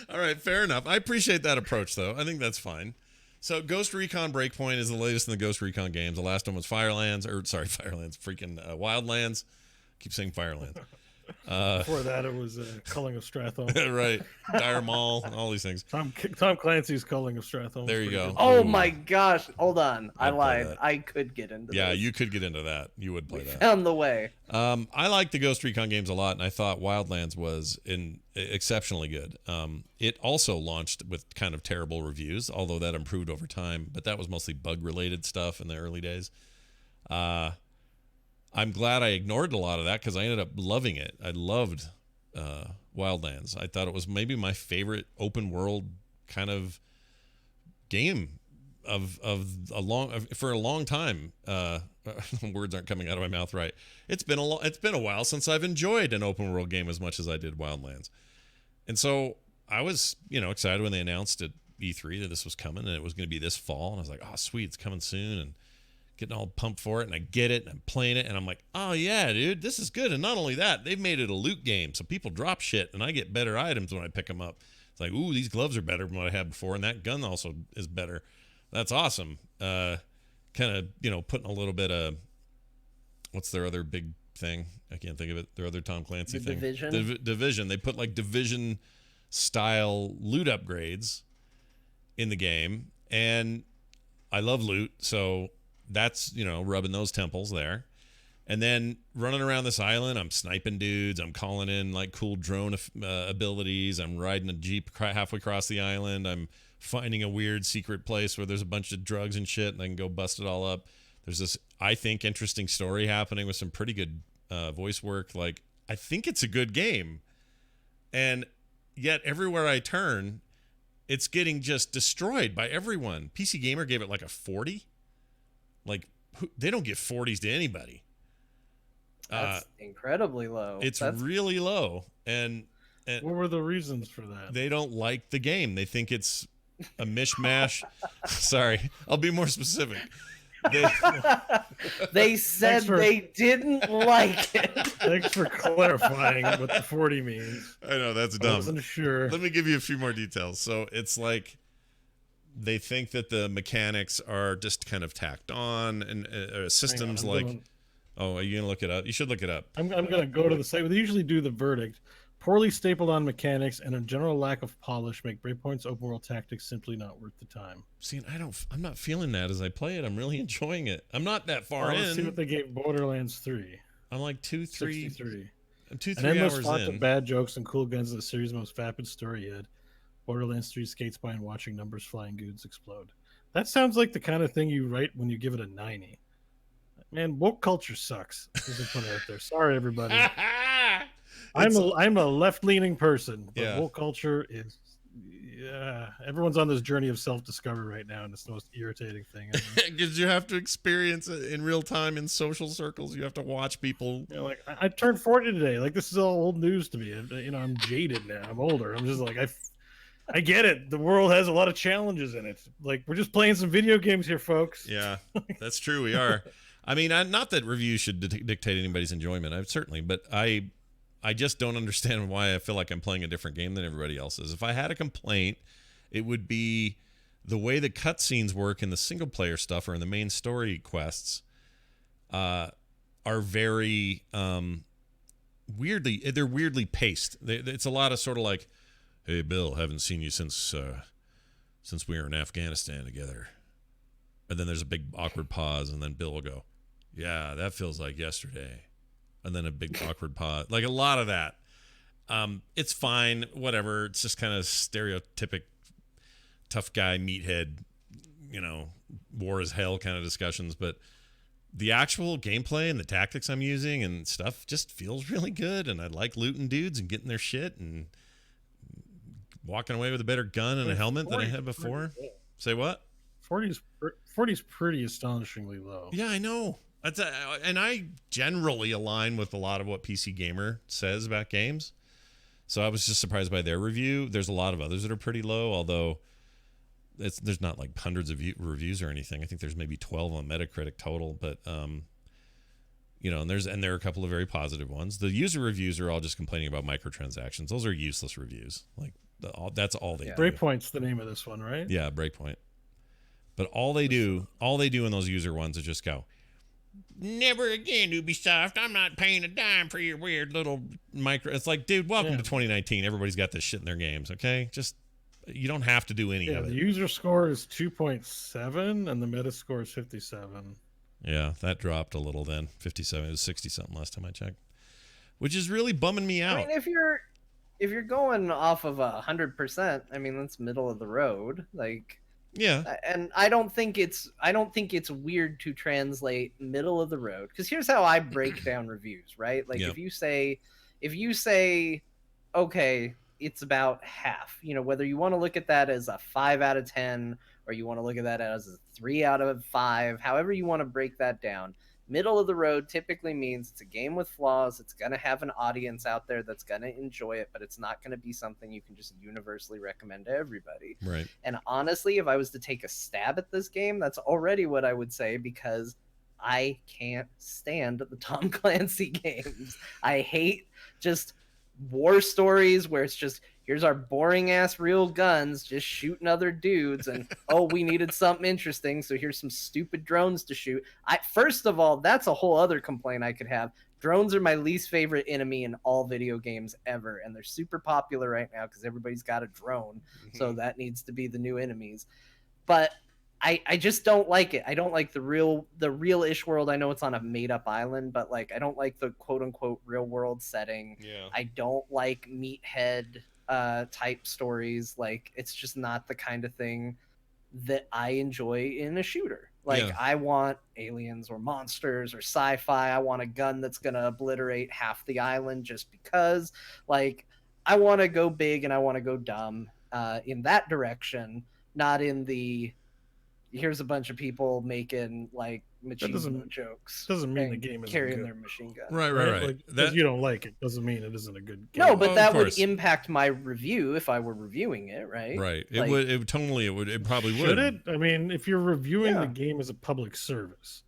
All right, fair enough. I appreciate that approach, though. I think that's fine. So Ghost Recon Breakpoint is the latest in the Ghost Recon games. The last one was Wildlands. Keep saying Firelands. Before that, it was Culling of Strathhome. Right. Dire Maul, all these things. Tom Clancy's Culling of Strathhome. There you go. Oh my gosh. Hold on. I lied. I could get into Yeah, this. you could get into that. You would play that. Found the way. I like the Ghost Recon games a lot, and I thought Wildlands was exceptionally good. It also launched with kind of terrible reviews, although that improved over time, but that was mostly bug-related stuff in the early days. I'm glad I ignored a lot of that because I ended up loving it. I loved Wildlands. I thought it was maybe my favorite open world kind of game for a long time. Words aren't coming out of my mouth right. It's been a while since I've enjoyed an open world game as much as I did Wildlands. And so I was, excited when they announced at E3 that this was coming and it was going to be this fall. And I was like, oh, sweet, it's coming soon. And getting all pumped for it, and I get it, and I'm playing it, and I'm like, oh yeah, dude, this is good. And not only that, they've made it a loot game, so people drop shit, and I get better items when I pick them up. It's like, ooh, these gloves are better than what I had before, and that gun also is better. That's awesome. Kind of, putting a little bit of, what's their other big thing? I can't think of it. Their other Tom Clancy thing. Division? Division. They put like Division-style loot upgrades in the game, and I love loot, so that's, rubbing those temples there. And then running around this island, I'm sniping dudes. I'm calling in like cool drone abilities. I'm riding a Jeep halfway across the island. I'm finding a weird secret place where there's a bunch of drugs and shit, and I can go bust it all up. There's this, I think, interesting story happening with some pretty good voice work. Like, I think it's a good game. And yet everywhere I turn, it's getting just destroyed by everyone. PC Gamer gave it like a 40. Like, they don't give 40s to anybody. That's incredibly low. That's really low. And what were the reasons for that? They don't like the game. They think it's a mishmash. Sorry, I'll be more specific. They said they didn't like it. Thanks for clarifying what the 40 means. I know, that's dumb. I wasn't sure. Let me give you a few more details. So it's like, they think that the mechanics are just kind of tacked on, and systems are you gonna look it up? You should look it up. I'm gonna go to the site. They usually do the verdict. Poorly stapled on mechanics and a general lack of polish make Breakpoint's open world tactics simply not worth the time. See, I'm not feeling that as I play it. I'm really enjoying it. I'm not that far in. Let's see what they gave Borderlands 3. I'm like 63. I'm 2-3 and then hours those lots in. of bad jokes and cool guns of the series' most vapid story yet. Borderlands 3 skates by and watching numbers flying goods explode. That sounds like the kind of thing you write when you give it a 90. Man, woke culture sucks. Just put it out there. Sorry, everybody. I'm a left-leaning person, but woke culture is. Yeah, everyone's on this journey of self-discovery right now, and it's the most irritating thing. Because you have to experience it in real time in social circles. You have to watch people. Like I turned 40 today. Like, this is all old news to me. I'm jaded now. I'm older. I'm just like I get it. The world has a lot of challenges in it. Like, we're just playing some video games here, folks. Yeah, that's true. We are. I mean, not that reviews should dictate anybody's enjoyment. But I just don't understand why I feel like I'm playing a different game than everybody else is. If I had a complaint, it would be the way the cutscenes work in the single-player stuff or in the main story quests are very weirdly paced. It's a lot of sort of like, hey, Bill, haven't seen you since we were in Afghanistan together. And then there's a big awkward pause, and then Bill will go, yeah, that feels like yesterday. And then a big awkward pause. Like a lot of that. It's fine, whatever. It's just kind of stereotypic tough guy meathead, war is hell kind of discussions, but the actual gameplay and the tactics I'm using and stuff just feels really good, and I like looting dudes and getting their shit and walking away with a better gun and a helmet than I had before. Say what? 40's pretty astonishingly low. Yeah, I know. And I generally align with a lot of what PC Gamer says about games. So I was just surprised by their review. There's a lot of others that are pretty low, although there's not like hundreds of reviews or anything. I think there's maybe 12 on Metacritic total, but and there are a couple of very positive ones. The user reviews are all just complaining about microtransactions. Those are useless reviews. Like that's all they do. Breakpoint's the name of this one, right? Yeah, Breakpoint. But all they do in those user ones is just go, never again, Ubisoft. I'm not paying a dime for your weird little micro. It's like, dude, welcome to 2019. Everybody's got this shit in their games, okay? Just, you don't have to do any of it. The user score is 2.7 and the meta score is 57. Yeah, that dropped a little then. 57. It was 60-something last time I checked. Which is really bumming me out. I mean, if you're going off of 100%, I mean, that's middle of the road. Like, yeah, and I don't think it's weird to translate middle of the road, because here's how I break down reviews, right? Like, if you say, okay, it's about half, whether you want to look at that as a 5 out of 10 or you want to look at that as a 3 out of 5, however you want to break that down. Middle of the road typically means it's a game with flaws. It's going to have an audience out there that's going to enjoy it, but it's not going to be something you can just universally recommend to everybody. Right. And honestly, if I was to take a stab at this game, that's already what I would say, because I can't stand the Tom Clancy games. I hate just war stories where it's just, here's our boring ass real guns just shooting other dudes, and we needed something interesting, so here's some stupid drones to shoot. First of all, that's a whole other complaint I could have. Drones are my least favorite enemy in all video games ever, and they're super popular right now because everybody's got a drone, so that needs to be the new enemies. But I just don't like it. I don't like the real-ish world. I know it's on a made-up island, but like, I don't like the quote-unquote real-world setting. Yeah. I don't like meathead type stories. Like, it's just not the kind of thing that I enjoy in a shooter. Like, I want aliens or monsters or sci-fi. I want a gun that's gonna obliterate half the island just because. Like, I want to go big and I want to go dumb in that direction, not in the here's a bunch of people making like machismo jokes. Doesn't mean the game is carrying their machine gun. Right. Like, that you don't like it doesn't mean it isn't a good game. No, but that would impact my review if I were reviewing it, right? Right. Like, It probably would. Should it? I mean, if you're reviewing the game as a public service,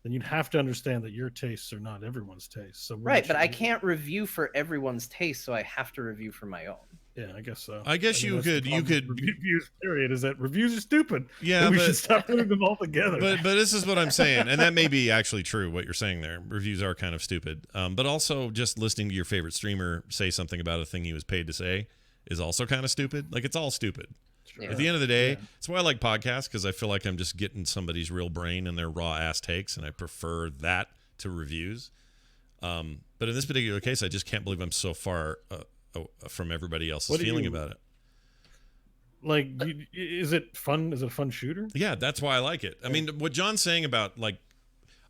then you'd have to understand that your tastes are not everyone's tastes. So right, but I can't review for everyone's taste, so I have to review for my own. Yeah, I guess so. I guess you could reviews. Period. Is that reviews are stupid? Yeah, we should stop putting them all together. But this is what I'm saying, and that may be actually true. What you're saying there, reviews are kind of stupid. But also just listening to your favorite streamer say something about a thing he was paid to say is also kind of stupid. Like, it's all stupid. Yeah. At the end of the day, that's why I like podcasts, because I feel like I'm just getting somebody's real brain and their raw ass takes, and I prefer that to reviews. But in this particular case, I just can't believe I'm so far from everybody else's feeling about it. Like, is it fun? Is it a fun shooter? Yeah, that's why I like it. I mean, what John's saying about, like,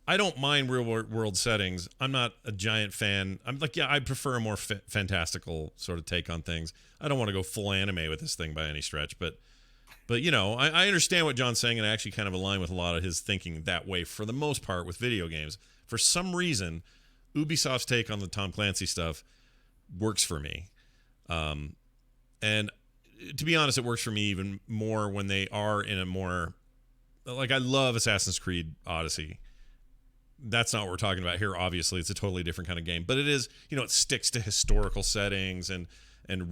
I don't mind real world settings. I'm not a giant fan. I'm like, I prefer a more fantastical sort of take on things. I don't want to go full anime with this thing by any stretch, but I understand what John's saying, and I actually kind of align with a lot of his thinking that way for the most part with video games. For some reason, Ubisoft's take on the Tom Clancy stuff works for me. And to be honest, it works for me even more when they are in a more, like, I love Assassin's Creed Odyssey. That's not what we're talking about here. Obviously, it's a totally different kind of game, but it is, it sticks to historical settings and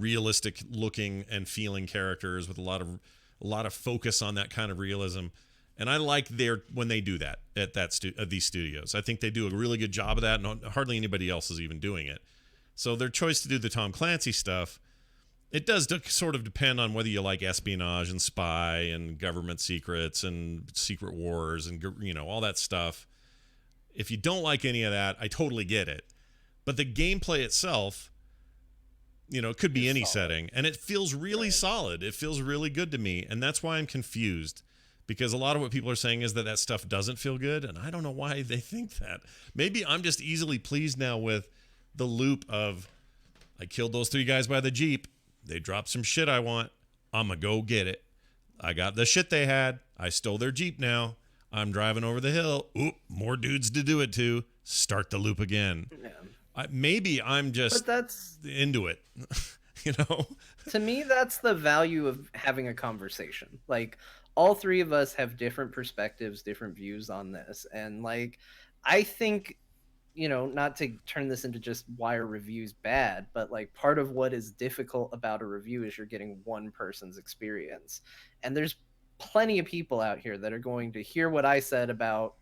realistic looking and feeling characters with a lot of focus on that kind of realism. And I like when they do that at these studios. I think they do a really good job of that, and hardly anybody else is even doing it. So their choice to do the Tom Clancy stuff, it does sort of depend on whether you like espionage and spy and government secrets and secret wars and, all that stuff. If you don't like any of that, I totally get it. But the gameplay itself, it could be It's any solid. setting, and it feels really solid. It feels really good to me, and that's why I'm confused, because a lot of what people are saying is that stuff doesn't feel good, and I don't know why they think that. Maybe I'm just easily pleased now with the loop of, I killed those 3 guys by the Jeep. They dropped some shit I want. I'm going to go get it. I got the shit they had. I stole their Jeep now. I'm driving over the hill. Oop, more dudes to do it to. Start the loop again. Yeah. Maybe I'm just But that's into it. To me, that's the value of having a conversation. Like, all 3 of us have different perspectives, different views on this, and like, I think, not to turn this into just why are reviews bad, but like, part of what is difficult about a review is you're getting one person's experience, and there's plenty of people out here that are going to hear what I said about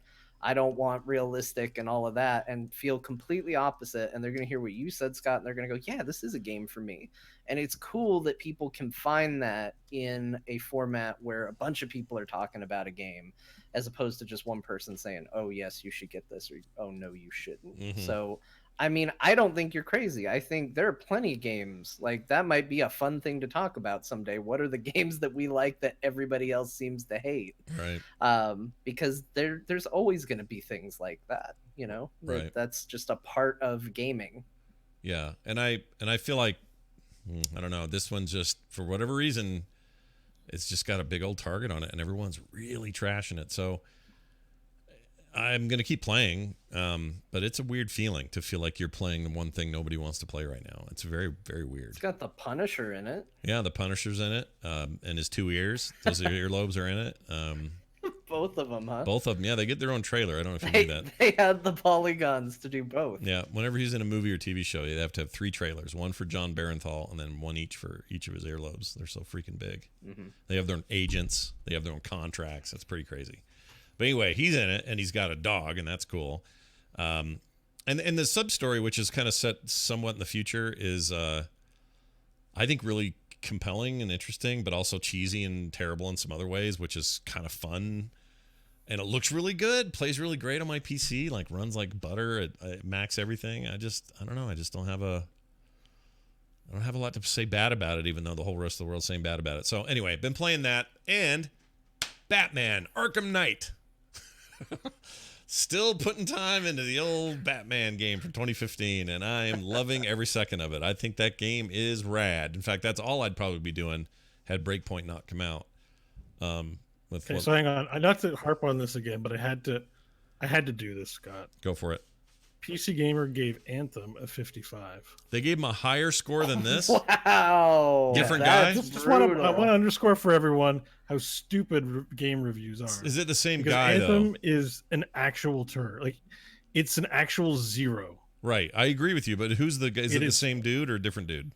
I don't want realistic and all of that and feel completely opposite, and they're going to hear what you said, Scott, and they're going to go, yeah, this is a game for me. And it's cool that people can find that in a format where a bunch of people are talking about a game, as opposed to just one person saying, oh yes, you should get this, or oh no, you shouldn't. So I mean, I don't think you're crazy. I think there are plenty of games like that might be a fun thing to talk about someday. What are the games that we like that everybody else seems to hate? Right. Because there's always going to be things like that, Right. That's just a part of gaming. Yeah, and I feel like, I don't know, this one's just, for whatever reason, it's just got a big old target on it, and everyone's really trashing it. So I'm gonna keep playing, but it's a weird feeling to feel like you're playing the one thing nobody wants to play right now. It's very, very weird. It's got the Punisher in it. Yeah, the Punisher's in it, and his 2 ears. Those earlobes are in it. Both of them, huh? Both of them. Yeah, they get their own trailer. I don't know if you knew that. They had the polygons to do both. Yeah, whenever he's in a movie or TV show, they have to have 3 trailers, one for John Barenthal, and then one each for each of his earlobes. They're so freaking big. They have their own agents. They have their own contracts. That's pretty crazy. But anyway, he's in it, and he's got a dog, and that's cool. And the sub-story, which is kind of set somewhat in the future, is, I think, really compelling and interesting, but also cheesy and terrible in some other ways, which is kind of fun. And it looks really good, plays really great on my PC, like runs like butter at max everything. I don't know. I just don't have a lot to say bad about it, even though the whole rest of the world's saying bad about it. So anyway, been playing that, and Batman Arkham Knight. Still putting time into the old Batman game from 2015, and I am loving every second of it. I think that game is rad. In fact, that's all I'd probably be doing had Breakpoint not come out. So hang on. Not to harp on this again, but I had to do this, Scott. Go for it. PC Gamer gave Anthem a 55. They gave him a higher score than this? Wow. Different guy? I I want to underscore for everyone how stupid game reviews are. Is it the same because guy, Anthem though? is an actual turd. Like, it's an actual 0. Right. I agree with you, but who's the guy? Is it the same dude or a different dude?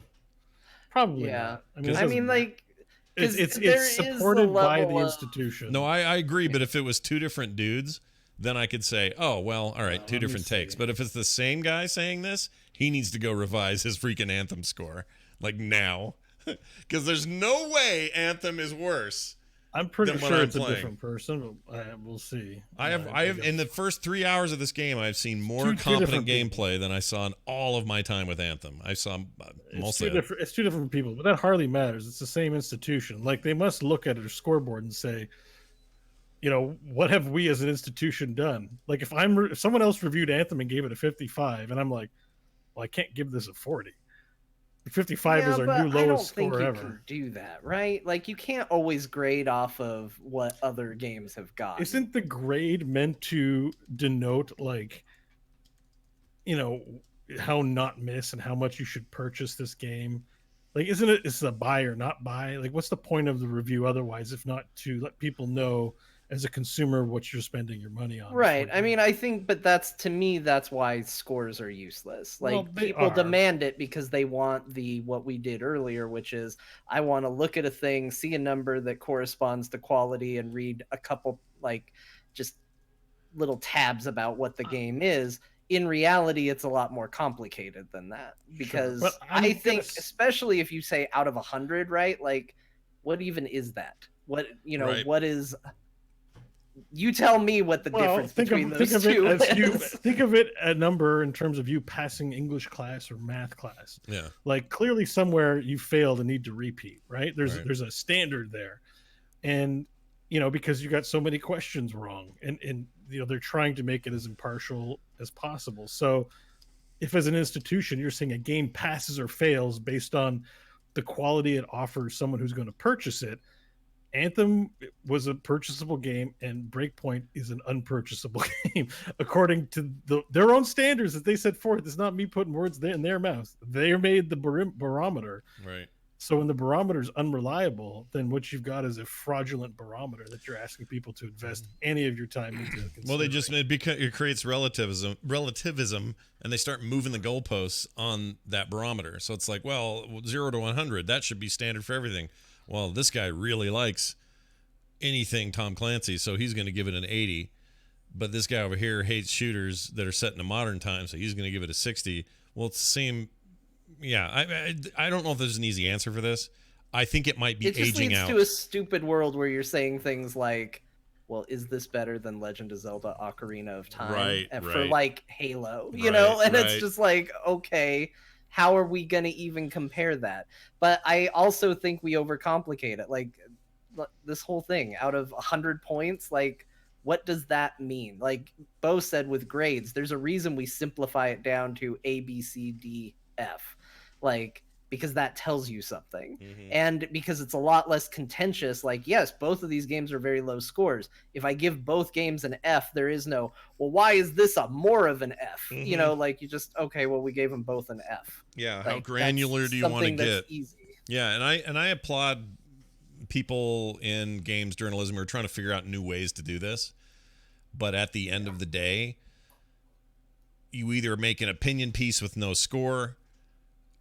Probably Yeah. not. I mean, like, it's supported by the institution. No, I agree, but if it was 2 different dudes, then I could say, oh, well, all right, 2 different takes. But if it's the same guy saying this, he needs to go revise his freaking Anthem score. Like, now. Because there's no way Anthem is worse. I'm pretty sure it's a different person, but we'll see. I have in the first 3 hours of this game, I've seen more competent gameplay than I saw in all of my time with Anthem. I saw mostly it's 2 different people, but that hardly matters. It's the same institution. Like, they must look at their scoreboard and say, what have we as an institution done? Like, if someone else reviewed Anthem and gave it a 55, and I'm like, well, I can't give this a 40. 55 is our new lowest score ever. I don't think you can do that, right? Like, you can't always grade off of what other games have got. Isn't the grade meant to denote, like, how not miss and how much you should purchase this game? Like, isn't it? It's a buy or not buy. Like, what's the point of the review otherwise, if not to let people know as a consumer what you're spending your money on? Right. I mean, I think, but to me, that's why scores are useless. Like, people demand it because they want what we did earlier, which is, I want to look at a thing, see a number that corresponds to quality, and read a couple, like, just little tabs about what the game is. In reality, it's a lot more complicated than that, because I think, especially if you say out of 100, right? Like, what even is that? What, right. What is... You tell me what the Well, difference between think those of it two as you is. think of it a number in terms of you passing English class or math class. Yeah. Like clearly somewhere you failed and need to repeat, right? Right. There's a standard there. And because you got so many questions wrong, and they're trying to make it as impartial as possible. So if as an institution you're saying a game passes or fails based on the quality it offers someone who's going to purchase it, Anthem was a purchasable game, and Breakpoint is an unpurchasable game, according to their own standards that they set forth. It's not me putting words in their mouths. They made the barometer. Right. So when the barometer is unreliable, then what you've got is a fraudulent barometer that you're asking people to invest any of your time into. Well, it creates relativism, and they start moving the goalposts on that barometer. So it's like, well, 0 to 100, that should be standard for everything. Well, this guy really likes anything Tom Clancy, so he's going to give it an 80. But this guy over here hates shooters that are set in a modern time, so he's going to give it a 60. Well, it's the same. Yeah, I don't know if there's an easy answer for this. I think it might be It just aging leads out. to a stupid world where you're saying things like, well, is this better than Legend of Zelda Ocarina of Time? Right, For right. like Halo, Right, and right. it's just like, okay, how are we going to even compare that? But I also think we overcomplicate it. Like this whole thing, out of 100 points, like what does that mean? Like Bo said with grades, there's a reason we simplify it down to A, B, C, D, F. Like, because that tells you something. Mhm. And because it's a lot less contentious, like, yes, both of these games are very low scores. If I give both games an F, there is no, well, why is this a more of an F? Mhm. Like you just, okay, well, we gave them both an F. Yeah, Like, how granular that's do you want to something that's get? easy. Yeah, and I applaud people in games journalism who are trying to figure out new ways to do this. But at the end of the day, you either make an opinion piece with no score,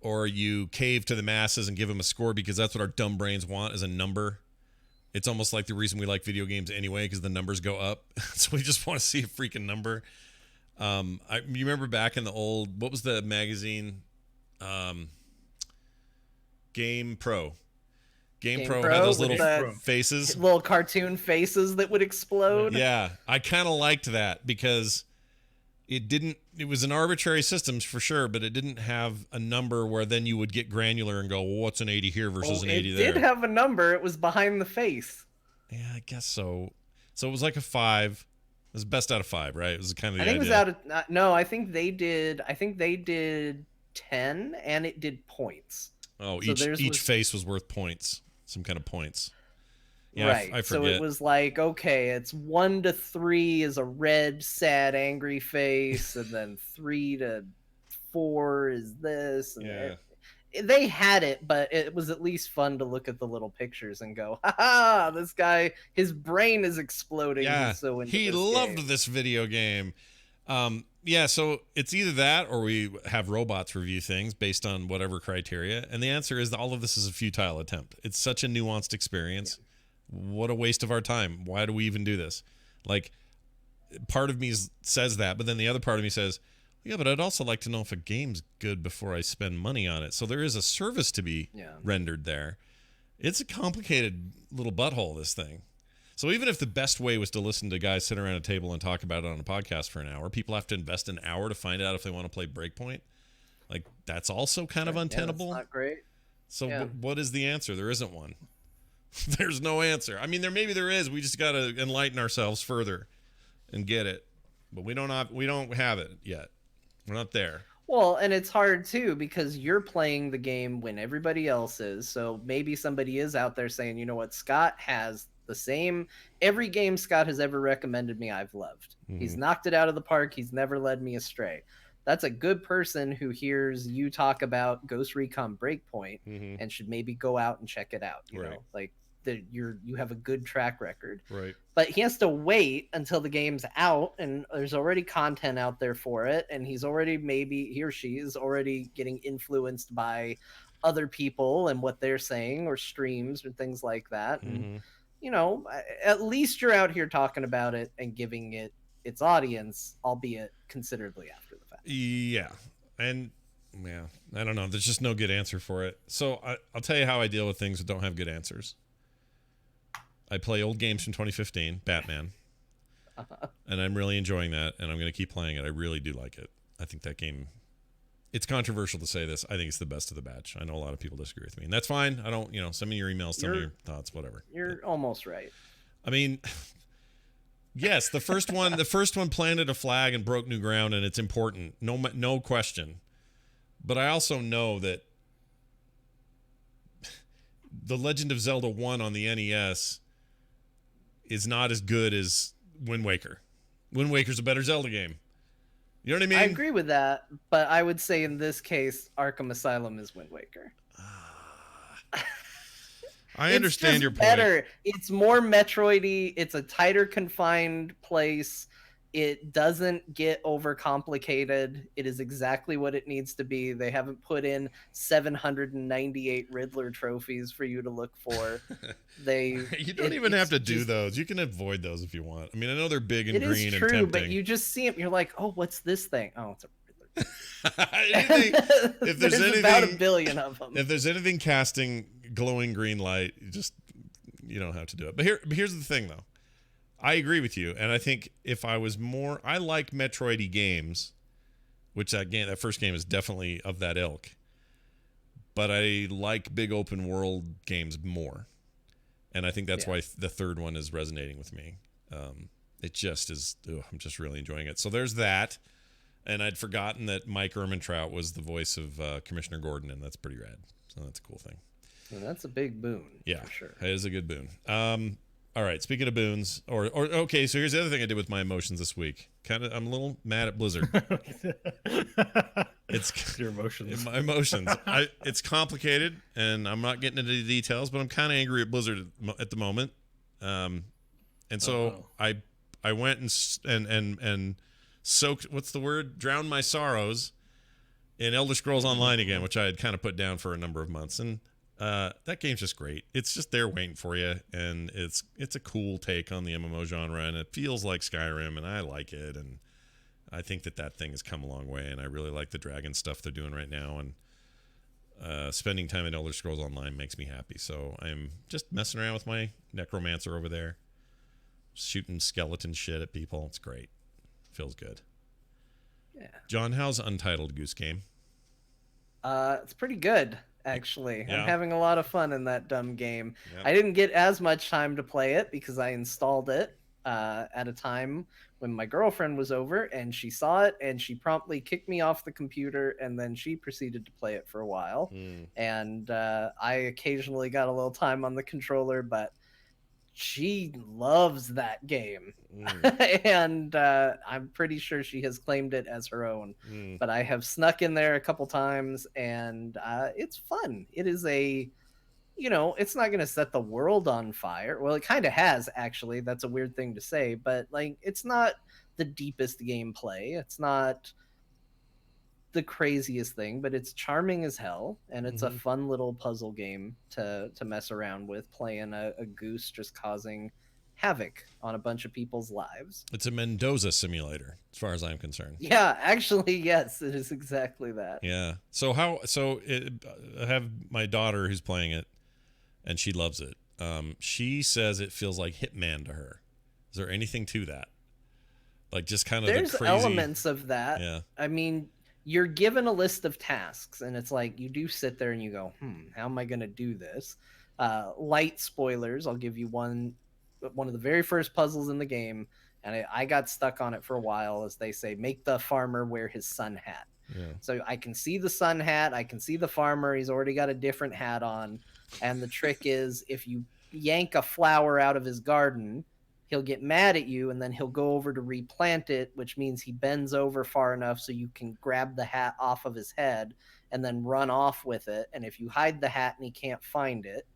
or you cave to the masses and give them a score because that's what our dumb brains want, is a number. It's almost like the reason we like video games anyway, because the numbers go up. So we just want to see a freaking number. You remember back in the old, what was the magazine? Game Pro. Game Pro had those little faces. Little cartoon faces that would explode. Yeah, I kind of liked that because it was an arbitrary system for sure, but it didn't have a number where then you would get granular and go, well, what's an 80 here versus an 80 there? It did have a number. It was behind the face. Yeah, I guess so. So it was like a 5. It was best out of 5, right? It was kind of the I think idea. it was out of no. I think they did 10, and it did points. Oh, so each face was worth points, some kind of points. Yeah, right. I forget. So it was like, okay, it's 1 to 3 is a red, sad, angry face, and then 3 to 4 is this. And yeah. They had it, but it was at least fun to look at the little pictures and go, ha, this guy, his brain is exploding. Yeah, he loved this video game. Yeah, so it's either that or we have robots review things based on whatever criteria. And the answer is that all of this is a futile attempt. It's such a nuanced experience. Yeah. What a waste of our time. Why do we even do this? Like, part of me says that, but then the other part of me says, yeah, but I'd also like to know if a game's good before I spend money on it. So there is a service to be rendered there. It's a complicated little butthole, this thing. So even if the best way was to listen to guys sit around a table and talk about it on a podcast for an hour, people have to invest an hour to find out if they want to play Breakpoint. Like, that's also kind of untenable. Yeah, that's not great. So what is the answer? There isn't one. There's no answer. I mean, maybe there is. We just got to enlighten ourselves further and get it. But we don't have it yet. We're not there. Well, and it's hard too because you're playing the game when everybody else is. So maybe somebody is out there saying, you know what, Scott has every game Scott has ever recommended me, I've loved. Mm-hmm. He's knocked it out of the park. He's never led me astray. That's a good person who hears you talk about Ghost Recon Breakpoint and should maybe go out and check it out. You know, like you have a good track record. Right. But he has to wait until the game's out and there's already content out there for it. And he or she is already getting influenced by other people and what they're saying or streams or things like that. And, you know, at least you're out here talking about it and giving it its audience, albeit considerably after the fact. Yeah. And yeah, I don't know. There's just no good answer for it. So I'll tell you how I deal with things that don't have good answers. I play old games from 2015, Batman. and I'm really enjoying that, and I'm going to keep playing it. I really do like it. I think that game. It's controversial to say this. I think it's the best of the batch. I know a lot of people disagree with me, and that's fine. I don't, send me your emails, tell me your thoughts, whatever. You're almost right. I mean, yes, the first one planted a flag and broke new ground, and it's important, no question. But I also know that The Legend of Zelda 1 on the NES is not as good as Wind Waker. Wind Waker's a better Zelda game. You know what I mean? I agree with that, but I would say in this case, Arkham Asylum is Wind Waker. I understand your point. Better. It's more Metroidy. It's a tighter, confined place. It doesn't get overcomplicated. It is exactly what it needs to be. They haven't put in 798 Riddler trophies for you to look for. You don't even have to do those. You can avoid those if you want. I mean, I know they're big and green and tempting. It is true, but you just see them. You're like, oh, what's this thing? Oh, it's a Riddler. If there's anything, about 1 billion of them. If there's anything casting glowing green light, you don't have to do it. But here's the thing, though. I agree with you, and I think if I was more, I like Metroidy games, which that first game is definitely of that ilk. But I like big open world games more, and I think that's why the third one is resonating with me. It just is. I'm just really enjoying it. So there's that, and I'd forgotten that Mike Ehrmantraut was the voice of Commissioner Gordon, and that's pretty rad. So that's a cool thing. Well, that's a big boon. Yeah, for sure. It is a good boon. All right, speaking of boons, okay, so here's the other thing I did with my emotions this week. I'm a little mad at Blizzard. It's your emotions. My emotions. It's complicated, and I'm not getting into the details, but I'm kind of angry at Blizzard at the moment. And so I went and soaked. What's the word? Drowned my sorrows in Elder Scrolls Online again, which I had kind of put down for a number of months, and. That game's just great. It's just there waiting for you, and it's a cool take on the MMO genre, and it feels like Skyrim, and I like it, and I think that thing has come a long way, and I really like the dragon stuff they're doing right now, and spending time in Elder Scrolls Online makes me happy. So I'm just messing around with my necromancer over there, shooting skeleton shit at people. It's great. Feels good. Yeah. John, how's Untitled Goose Game? It's pretty good. Actually, yeah. I'm having a lot of fun in that dumb game. Yep. I didn't get as much time to play it because I installed it at a time when my girlfriend was over, and she saw it, and she promptly kicked me off the computer, and then she proceeded to play it for a while. And I occasionally got a little time on the controller, but she loves that game. And I'm pretty sure she has claimed it as her own. But I have snuck in there a couple times, and it's fun. It is it's not going to set the world on fire. Well, it kind of has, actually. That's a weird thing to say, but it's not the deepest gameplay. It's not the craziest thing, but it's charming as hell, and it's a fun little puzzle game to mess around with, playing a goose just causing havoc on a bunch of people's lives. It's a Mendoza simulator, as far as I'm concerned. Yeah, actually, yes, it is exactly that. Yeah. I have my daughter who's playing it, and she loves it. She says it feels like Hitman to her. Is there anything to that? Like just kind of There's the crazy elements of that. Yeah. I mean, you're given a list of tasks, and it's like you do sit there and you go, how am I going to do this? Light spoilers. I'll give you one of the very first puzzles in the game, and I got stuck on it for a while, as they say, make the farmer wear his sun hat. Yeah. So I can see the sun hat. I can see the farmer. He's already got a different hat on. And the trick is, if you yank a flower out of his garden, he'll get mad at you, and then he'll go over to replant it, which means he bends over far enough so you can grab the hat off of his head and then run off with it. And if you hide the hat and he can't find it,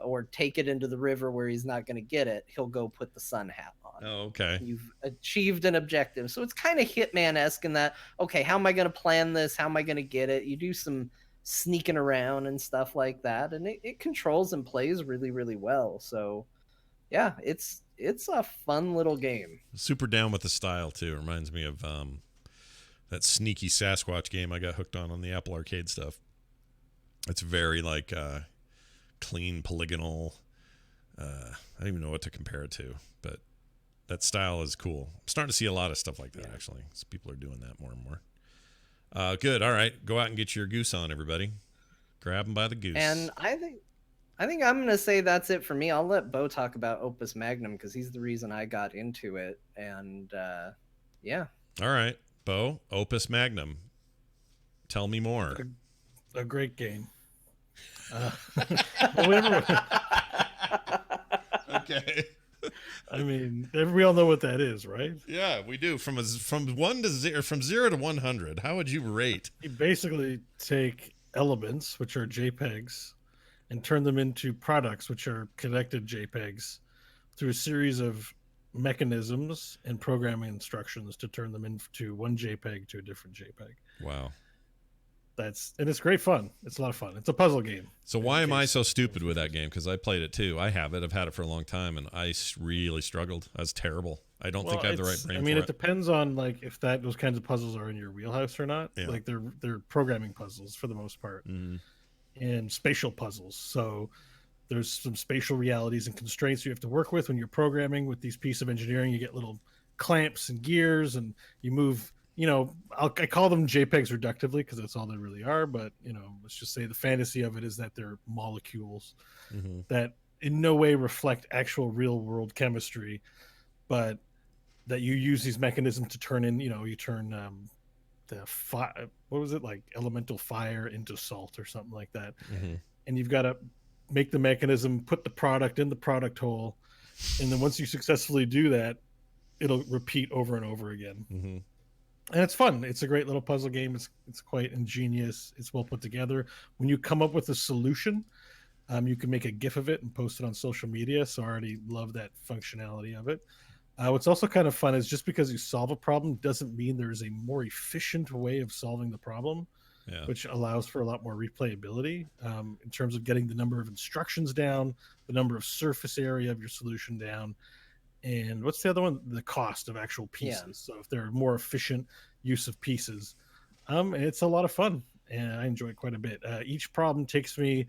or take it into the river where he's not going to get it, he'll go put the sun hat on. Oh, okay. You've achieved an objective. So it's kind of Hitman-esque in that, okay, how am I going to plan this? How am I going to get it? You do some sneaking around and stuff like that, and it controls and plays really, really well. So yeah, it's a fun little game. Super down with the style too. Reminds me of that sneaky Sasquatch game I got hooked on the Apple Arcade stuff. It's very clean, polygonal. I don't even know what to compare it to, but That style is cool. I'm starting to see a lot of stuff like that actually. So people are doing that more and more. Good. All right, go out and get your goose on, everybody. Grab them by the goose. And I think I'm gonna say that's it for me. I'll let Bo talk about Opus Magnum because he's the reason I got into it. And yeah. All right, Bo, Opus Magnum. Tell me more. A great game. Okay. I mean, we all know what that is, right? Yeah, we do. From 1 to 0, from 0 to 100. How would you rate? You basically take elements, which are JPEGs, and turn them into products, which are connected JPEGs, through a series of mechanisms and programming instructions to turn them into one JPEG to a different JPEG. Wow. And it's great fun. It's a lot of fun. It's a puzzle game. So why am I so stupid with that game? Because I played it too. I have it. I've had it for a long time, and I really struggled. I was terrible. I don't think I have the right brain. I mean, it depends on like if those kinds of puzzles are in your wheelhouse or not. Yeah. Like they're programming puzzles for the most part, and spatial puzzles. So there's some spatial realities and constraints you have to work with when you're programming with these pieces of engineering. You get little clamps and gears, and you move. I call them JPEGs reductively because that's all they really are. But let's just say the fantasy of it is that they're molecules that in no way reflect actual real world chemistry, but that you use these mechanisms to turn in. You turn the fire. What was it, like elemental fire into salt or something like that, and you've got to make the mechanism put the product in the product hole, and then once you successfully do that, it'll repeat over and over again. And it's fun. It's a great little puzzle game. It's quite ingenious. It's well put together. When you come up with a solution, you can make a GIF of it and post it on social media. So I already love that functionality of it. What's also kind of fun is just because you solve a problem doesn't mean there's a more efficient way of solving the problem, which allows for a lot more replayability in terms of getting the number of instructions down, the number of surface area of your solution down. And what's the other one? The cost of actual pieces. Yeah. So if there are more efficient use of pieces, it's a lot of fun, and I enjoy it quite a bit. Each problem takes me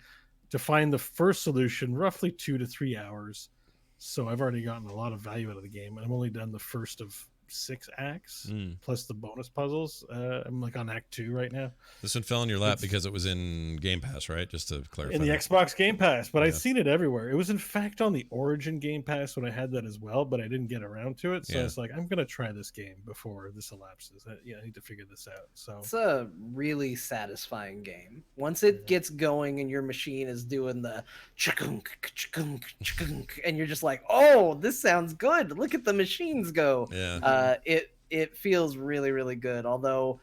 to find the first solution roughly 2 to 3 hours. So I've already gotten a lot of value out of the game, and I've only done the first of 6 acts plus the bonus puzzles. I'm like on act 2 right now. This one fell in your lap because it was in Game Pass, right? Just to clarify. In the Xbox Game Pass, but I'd seen it everywhere. It was in fact on the Origin Game Pass when I had that as well, but I didn't get around to it. So it's like, I'm gonna try this game before this elapses. I need to figure this out. So it's a really satisfying game. Once it gets going and your machine is doing the chukunk, chukunk, chukunk, and you're just like, oh, this sounds good. Look at the machines go. Yeah. It feels really, really good. Although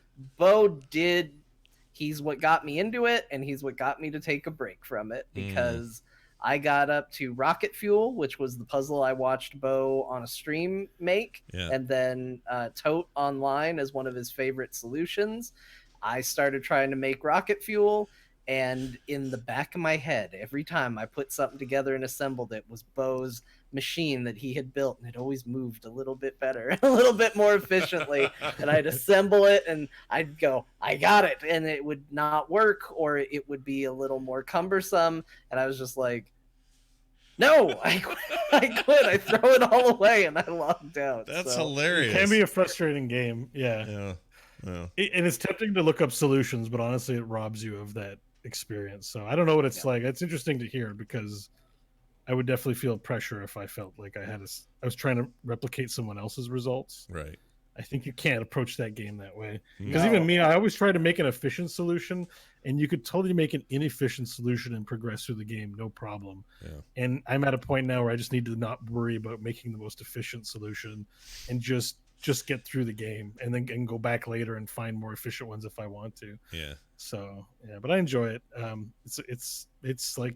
he's what got me into it, and he's what got me to take a break from it, because I got up to Rocket Fuel, which was the puzzle I watched Bo on a stream make, and then Tote online as one of his favorite solutions. I started trying to make Rocket Fuel, and in the back of my head, every time I put something together and assembled it, was Bo's machine that he had built, and it always moved a little bit better, a little bit more efficiently. And I'd assemble it, and I'd go, I got it, and it would not work, or it would be a little more cumbersome, and I was just like, no, I quit. I throw it all away, and I logged out. That's hilarious. It can be a frustrating game. Yeah. And it's tempting to look up solutions, but honestly, it robs you of that experience. So I don't know what it's like. It's interesting to hear, because I would definitely feel pressure if I felt like I was trying to replicate someone else's results. Right. I think you can't approach that game that way. Because even me, I always try to make an efficient solution, and you could totally make an inefficient solution and progress through the game, no problem. Yeah. And I'm at a point now where I just need to not worry about making the most efficient solution, and just get through the game, and then go back later and find more efficient ones if I want to. Yeah. So but I enjoy it. It's like,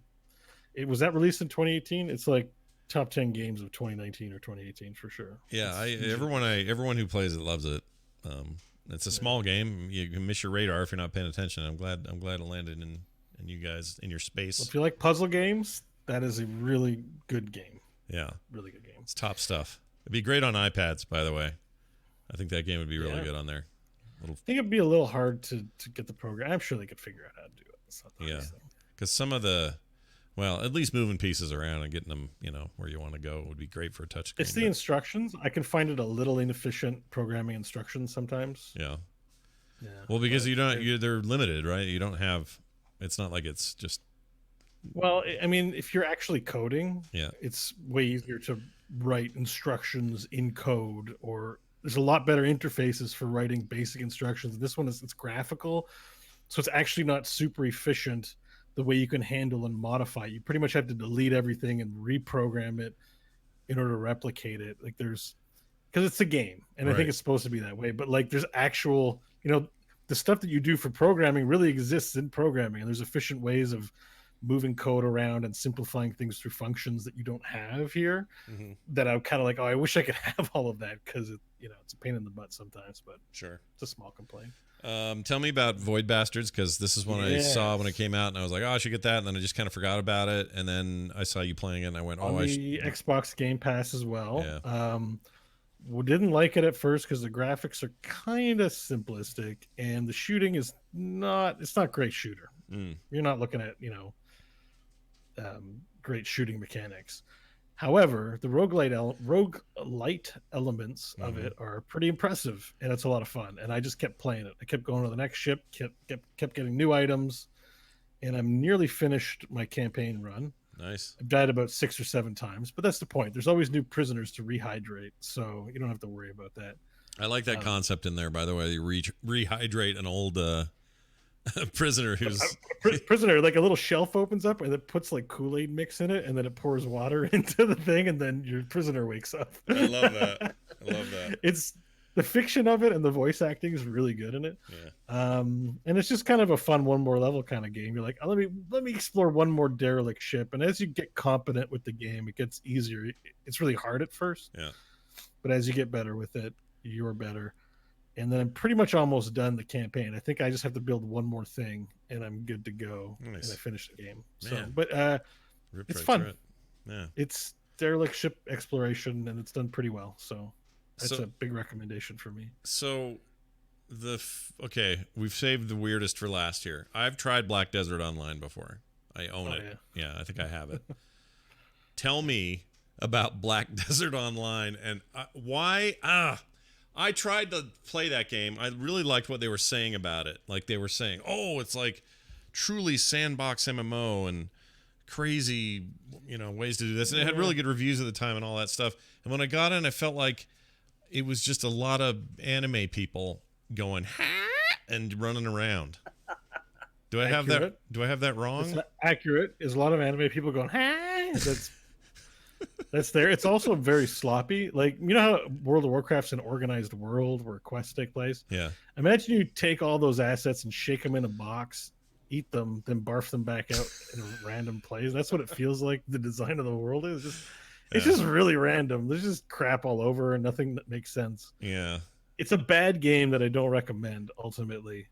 it was that released in 2018. It's like top 10 games of 2019 or 2018 for sure. Yeah, everyone who plays it loves it. It's a small game. You can miss your radar if you're not paying attention. I'm glad it landed in you guys in your space. If you like puzzle games, that is a really good game. Yeah, really good game. It's top stuff. It'd be great on iPads, by the way. I think that game would be really good on there. I think it'd be a little hard to get the program. I'm sure they could figure out how to do it. It's not the hardest thing. Because some of the Well, at least moving pieces around and getting them, where you want to go would be great for a touch screen. It's the instructions. I can find it a little inefficient programming instructions sometimes. Yeah. Yeah. Well, because they're limited, right? You don't have. It's not like it's just. Well, I mean, if you're actually coding, Yeah, it's way easier to write instructions in code, or there's a lot better interfaces for writing basic instructions. This one it's graphical, so it's actually not super efficient the way you can handle and modify. You pretty much have to delete everything and reprogram it in order to replicate it. Like because it's a game, and I think it's supposed to be that way. But like there's actual, the stuff that you do for programming really exists in programming, and there's efficient ways of moving code around and simplifying things through functions that you don't have here. That I'm kind of like, I wish I could have all of that, because it's a pain in the butt sometimes, but sure, it's a small complaint. Tell me about Void Bastards, because this is one I saw when it came out, and I was like, I should get that, and then I just kind of forgot about it, and then I saw you playing it, and I went, on the Xbox Game Pass as well. Yeah. We didn't like it at first because the graphics are kind of simplistic, and the shooting is it's not great shooter. You're not looking at great shooting mechanics. However, the roguelite elements of it are pretty impressive, and it's a lot of fun. And I just kept playing it. I kept going to the next ship, kept getting new items, and I'm nearly finished my campaign run. Nice. I've died about 6 or 7 times, but that's the point. There's always new prisoners to rehydrate, so you don't have to worry about that. I like that concept in there, by the way. You rehydrate an old prisoner who's prisoner, like a little shelf opens up and it puts like Kool-Aid mix in it, and then it pours water into the thing, and then your prisoner wakes up. I love that. It's the fiction of it, and the voice acting is really good in it. And it's just kind of a fun one more level kind of game. You're like, let me explore one more derelict ship, and as you get competent with the game, it gets easier. It's really hard at first, but as you get better with it, you're better. And then I'm pretty much almost done the campaign. I think I just have to build one more thing, and I'm good to go. Nice. And I finish the game. So, but it's fun. Yeah, it's derelict ship exploration, and it's done pretty well. So that's a big recommendation for me. So okay, we've saved the weirdest for last year. I've tried Black Desert Online before. I own it. Yeah, I think I have it. Tell me about Black Desert Online and why. I tried to play that game. I really liked what they were saying about it. Like they were saying, it's like truly sandbox MMO and crazy, ways to do this. And it had really good reviews at the time and all that stuff. And when I got in, I felt like it was just a lot of anime people going and running around. Do I have that? Do I have that wrong? It's accurate. Is a lot of anime people going That's there. It's also very sloppy. Like, how World of Warcraft's an organized world where quests take place? Yeah. Imagine you take all those assets and shake them in a box, eat them, then barf them back out in a random place. That's what it feels like the design of the world is. It's just really random. There's just crap all over and nothing that makes sense. Yeah. It's a bad game that I don't recommend, ultimately.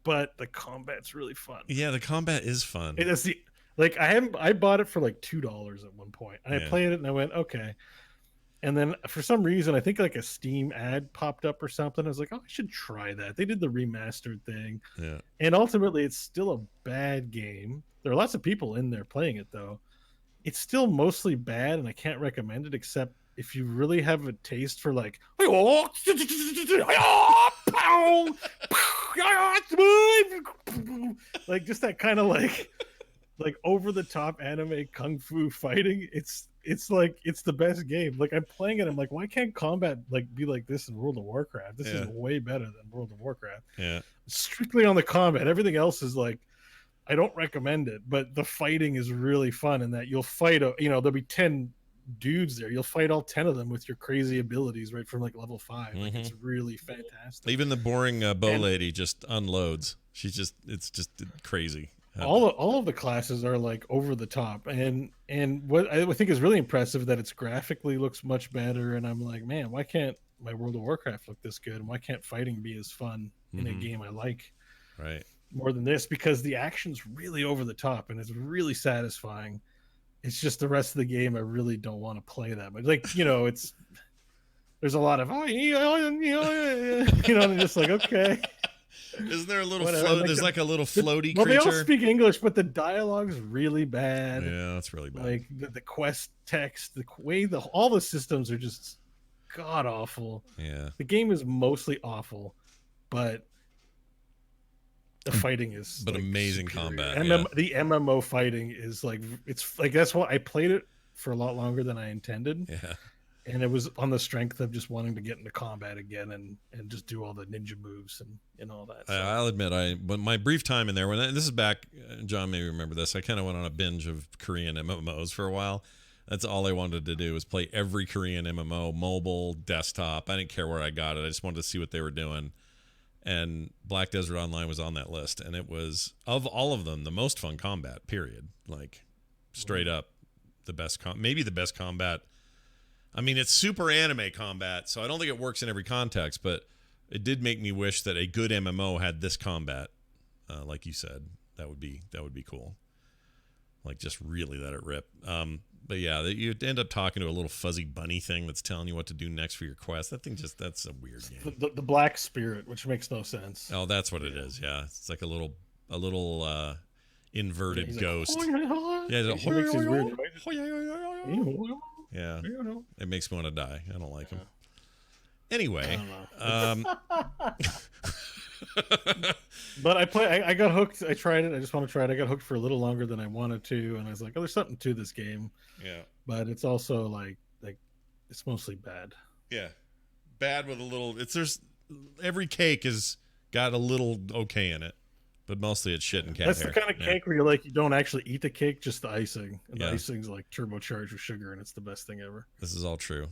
But the combat's really fun. Yeah, the combat is fun. I bought it for like $2 at one point, and I played it and I went, okay. And then for some reason, I think like a Steam ad popped up or something. I was like, I should try that. They did the remastered thing. Yeah. And ultimately, it's still a bad game. There are lots of people in there playing it, though. It's still mostly bad, and I can't recommend it, except if you really have a taste for like, like just that kind of like over the top anime kung fu fighting. It's the best game. Like I'm playing it, I'm like, why can't combat be like this in World of Warcraft? This is way better than World of Warcraft. Yeah. Strictly on the combat. Everything else is like, I don't recommend it, but the fighting is really fun in that you'll fight there'll be 10 dudes there. You'll fight all 10 of them with your crazy abilities right from like level 5. Like it's really fantastic. Even the boring bow lady just unloads. It's just crazy. All of the classes are like over the top, and what I think is really impressive that it's graphically looks much better. And I'm like, man, why can't my World of Warcraft look this good? And why can't fighting be as fun in a game I like more than this? Because the action's really over the top and it's really satisfying. It's just the rest of the game I really don't want to play that much. Like, there's a lot of and just like, okay. Isn't there a little Whatever, float? like There's like a little floaty Well, they all creature. speak English, but the dialogue's really bad. Yeah, that's really bad. Like the quest text, the way all the systems are just god awful. Yeah. The game is mostly awful, but the fighting is amazing superior. combat. And Yeah. the MMO fighting is it's like that's why I played it for a lot longer than I intended. Yeah. And it was on the strength of just wanting to get into combat again and just do all the ninja moves and all that. So. I'll admit, but my brief time in there, this is back, John may remember this, I kind of went on a binge of Korean MMOs for a while. That's all I wanted to do was play every Korean MMO, mobile, desktop. I didn't care where I got it. I just wanted to see what they were doing. And Black Desert Online was on that list. And it was, of all of them, the most fun combat, period. Like, straight up, the best, maybe the best combat. I mean, it's super anime combat, so I don't think it works in every context, but it did make me wish that a good MMO had this combat. Like you said, that would be cool. Like, just really let it rip. But yeah, you end up talking to a little fuzzy bunny thing that's telling you what to do next for your quest. That's a weird game. The Black Spirit, which makes no sense. Oh, that's what it is. Yeah, it's like a little inverted ghost. Yeah, he makes these weird noises. Yeah, it makes me want to die. I don't like him. Anyway, but I got hooked. I tried it. I just want to try it. I got hooked for a little longer than I wanted to, and I was like, "Oh, there's something to this game." Yeah, but it's also like it's mostly bad. Yeah, bad with a little. Every cake has got a little okay in it. But mostly it's shit and cat That's hair. the kind of cake where you don't actually eat the cake, just the icing. And Yeah. the icing's like turbocharged with sugar, and it's the best thing ever. This is all true.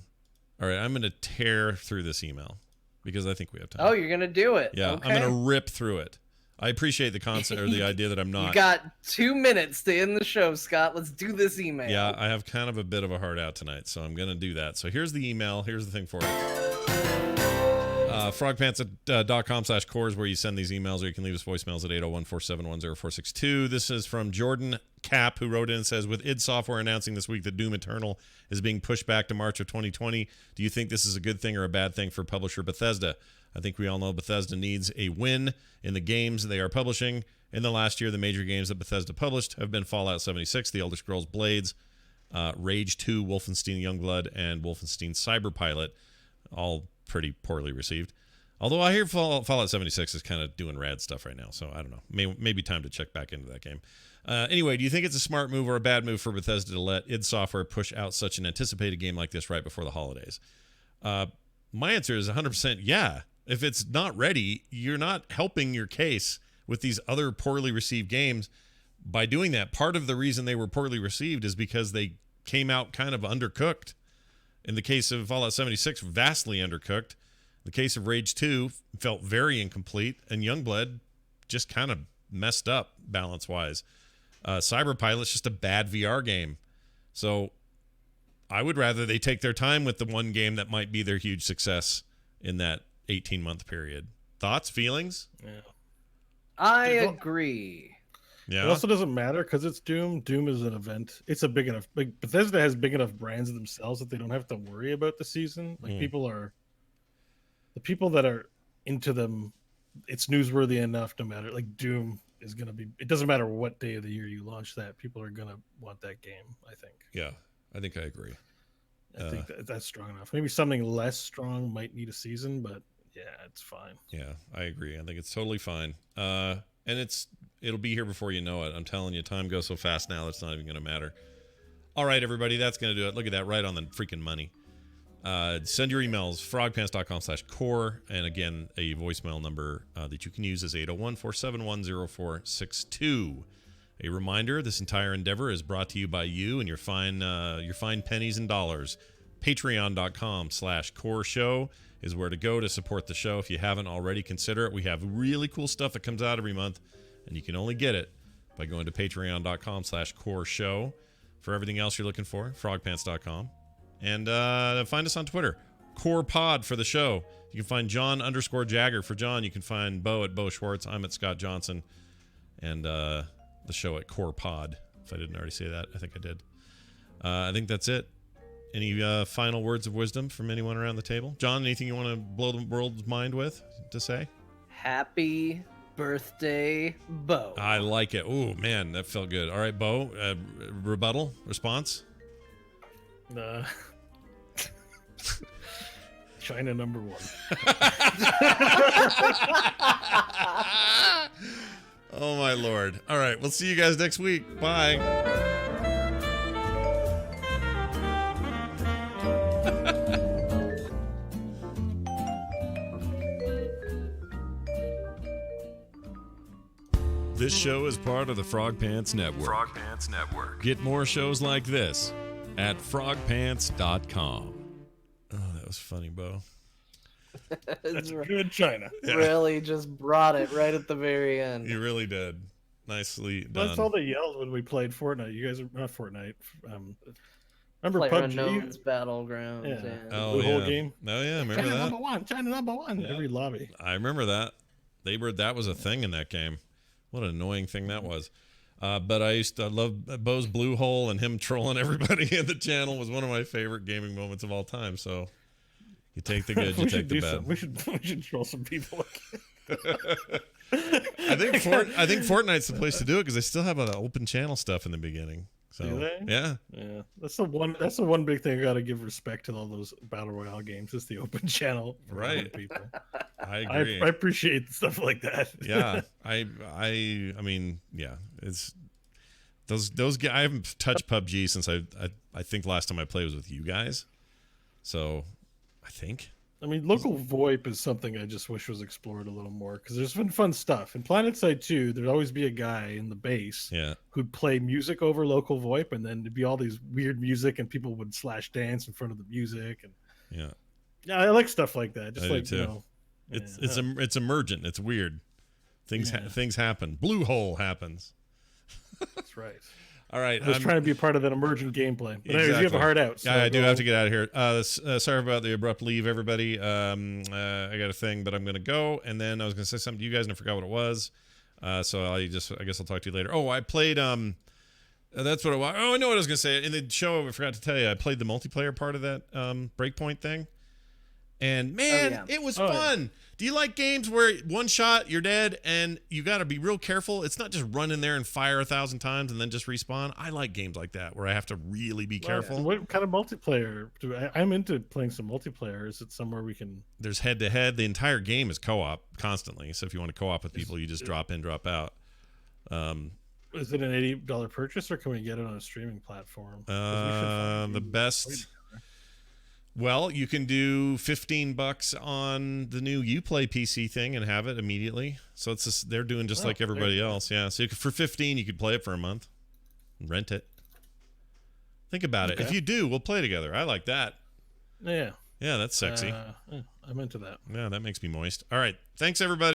All right, I'm going to tear through this email because I think we have time. Oh, you're gonna do it? Yeah, Okay. I'm going to rip through it. I appreciate the concept or the idea that I'm not. You got 2 minutes to end the show, Scott. Let's do this email. Yeah, I have kind of a bit of a heart out tonight, so I'm going to do that. So here's the email. Here's the thing for it. Frogpants.com/cores where you send these emails, or you can leave us voicemails at 801-471-0462. This is from Jordan Cap, who wrote in and says, with id Software announcing this week that Doom Eternal is being pushed back to March of 2020, do you think this is a good thing or a bad thing for publisher Bethesda? I think we all know Bethesda needs a win in the games they are publishing. In the last year, the major games that Bethesda published have been Fallout 76, The Elder Scrolls Blades, Rage 2, Wolfenstein Youngblood, and Wolfenstein Cyberpilot, all pretty poorly received. Although I hear Fallout 76 is kind of doing rad stuff right now, so I don't know. Maybe time to check back into that game. Anyway, do you think it's a smart move or a bad move for Bethesda to let id Software push out such an anticipated game like this right before the holidays? My answer is 100% yeah. If it's not ready, you're not helping your case with these other poorly received games by doing that. Part of the reason they were poorly received is because they came out kind of undercooked. In the case of Fallout 76, vastly undercooked. The case of Rage 2 felt very incomplete, and Youngblood just kind of messed up balance-wise. Cyberpilot's just a bad VR game. So I would rather they take their time with the one game that might be their huge success in that 18-month period. Thoughts, feelings? Yeah. I agree. Yeah. It also doesn't matter because it's Doom. Doom is an event. It's a big enough. Like Bethesda has big enough brands themselves that they don't have to worry about the season. Like the people that are into them, it's newsworthy enough. No matter like Doom is gonna be. It doesn't matter what day of the year you launch that. People are gonna want that game. I think. Yeah, I think I agree. I think that's strong enough. Maybe something less strong might need a season, but yeah, it's fine. Yeah, I agree. I think it's totally fine. And it'll be here before you know it. I'm telling you, time goes so fast now, it's not even going to matter. All right, everybody, that's going to do it. Look at that, right on the freaking money. Send your emails, frogpants.com/core. And again, a voicemail number that you can use is 801-471-0462. A reminder, this entire endeavor is brought to you by you and your fine pennies and dollars. Patreon.com/core show is where to go to support the show. If you haven't already, consider it. We have really cool stuff that comes out every month, and you can only get it by going to patreon.com/core show. For everything else you're looking for, frogpants.com. And find us on Twitter, Core Pod for the show. You can find John_Jagger for John. You can find Bo at Bo Schwartz. I'm at Scott Johnson. And the show at Core Pod. If I didn't already say that, I think I did. I think that's it. Any final words of wisdom from anyone around the table? John, anything you want to blow the world's mind with to say? Happy birthday, Bo. I like it. Oh man, that felt good. All right, Bo, rebuttal response. China number 1. Oh my lord. All right, we'll see you guys next week. Bye. This show is part of the Frog Pants Network. Frog Pants Network. Get more shows like this at frogpants.com. Oh, that was funny, Bo. That's good China. Really just brought it right at the very end. You really did. Nicely done. That's all they yelled when we played Fortnite. You guys are not Fortnite. Remember PUBG? PlayerUnknown's Battlegrounds. Yeah. Yeah. Oh, The yeah. whole game. Oh, yeah. Remember China that? number 1. China number 1. Yeah. Every lobby. I remember that. That was a thing in that game. What an annoying thing that was. But I love Bo's Blue Hole, and him trolling everybody in the channel was one of my favorite gaming moments of all time. So you take the good, you take the bad. We should troll some people. I think Fortnite's the place to do it because they still have open channel stuff in the beginning. So Do they? yeah, That's the one big thing I got to give respect to all those battle royale games. Is the open channel for Right. people. I agree. I appreciate stuff like that. Yeah, I mean, yeah, it's those guys. I haven't touched PUBG since I think last time I played was with you guys. So I think. I mean, local VoIP is something I just wish was explored a little more because there's been fun stuff. In PlanetSide 2, there'd always be a guy in the base who'd play music over local VoIP, and then there'd be all these weird music, and people would slash dance in front of the music. And yeah, I like stuff like that. Just I do like too. you know, It's emergent. It's weird. Things happen. Blue hole happens. That's right. All right. I was trying to be a part of that emergent gameplay. But anyways, Exactly. you have a hard out. So I do have to get out of here. Sorry about the abrupt leave, everybody. I got a thing, but I'm going to go. And then I was going to say something to you guys, and I forgot what it was. So I guess I'll talk to you later. Oh, I played. That's what it was. Oh, I know what I was going to say. In the show, I forgot to tell you, I played the multiplayer part of that Breakpoint thing. And man, it was fun. Yeah. Do you like games where one shot you're dead and you got to be real careful? It's not just run in there and fire 1,000 times and then just respawn. I like games like that where I have to really be careful. So what kind of multiplayer? I'm into playing some multiplayer. Is it somewhere we can? There's head to head. The entire game is co-op constantly. So if you want to co-op with people, you just drop in, drop out. Is it an $80 purchase or can we get it on a streaming platform? The best. Well, you can do $15 on the new Uplay PC thing and have it immediately. So it's just, they're doing just like everybody else. Yeah. So for $15, you could play it for a month and rent it. Think about it. If you do, we'll play together. I like that. Yeah. Yeah, that's sexy. I'm into that. Yeah, that makes me moist. All right. Thanks, everybody.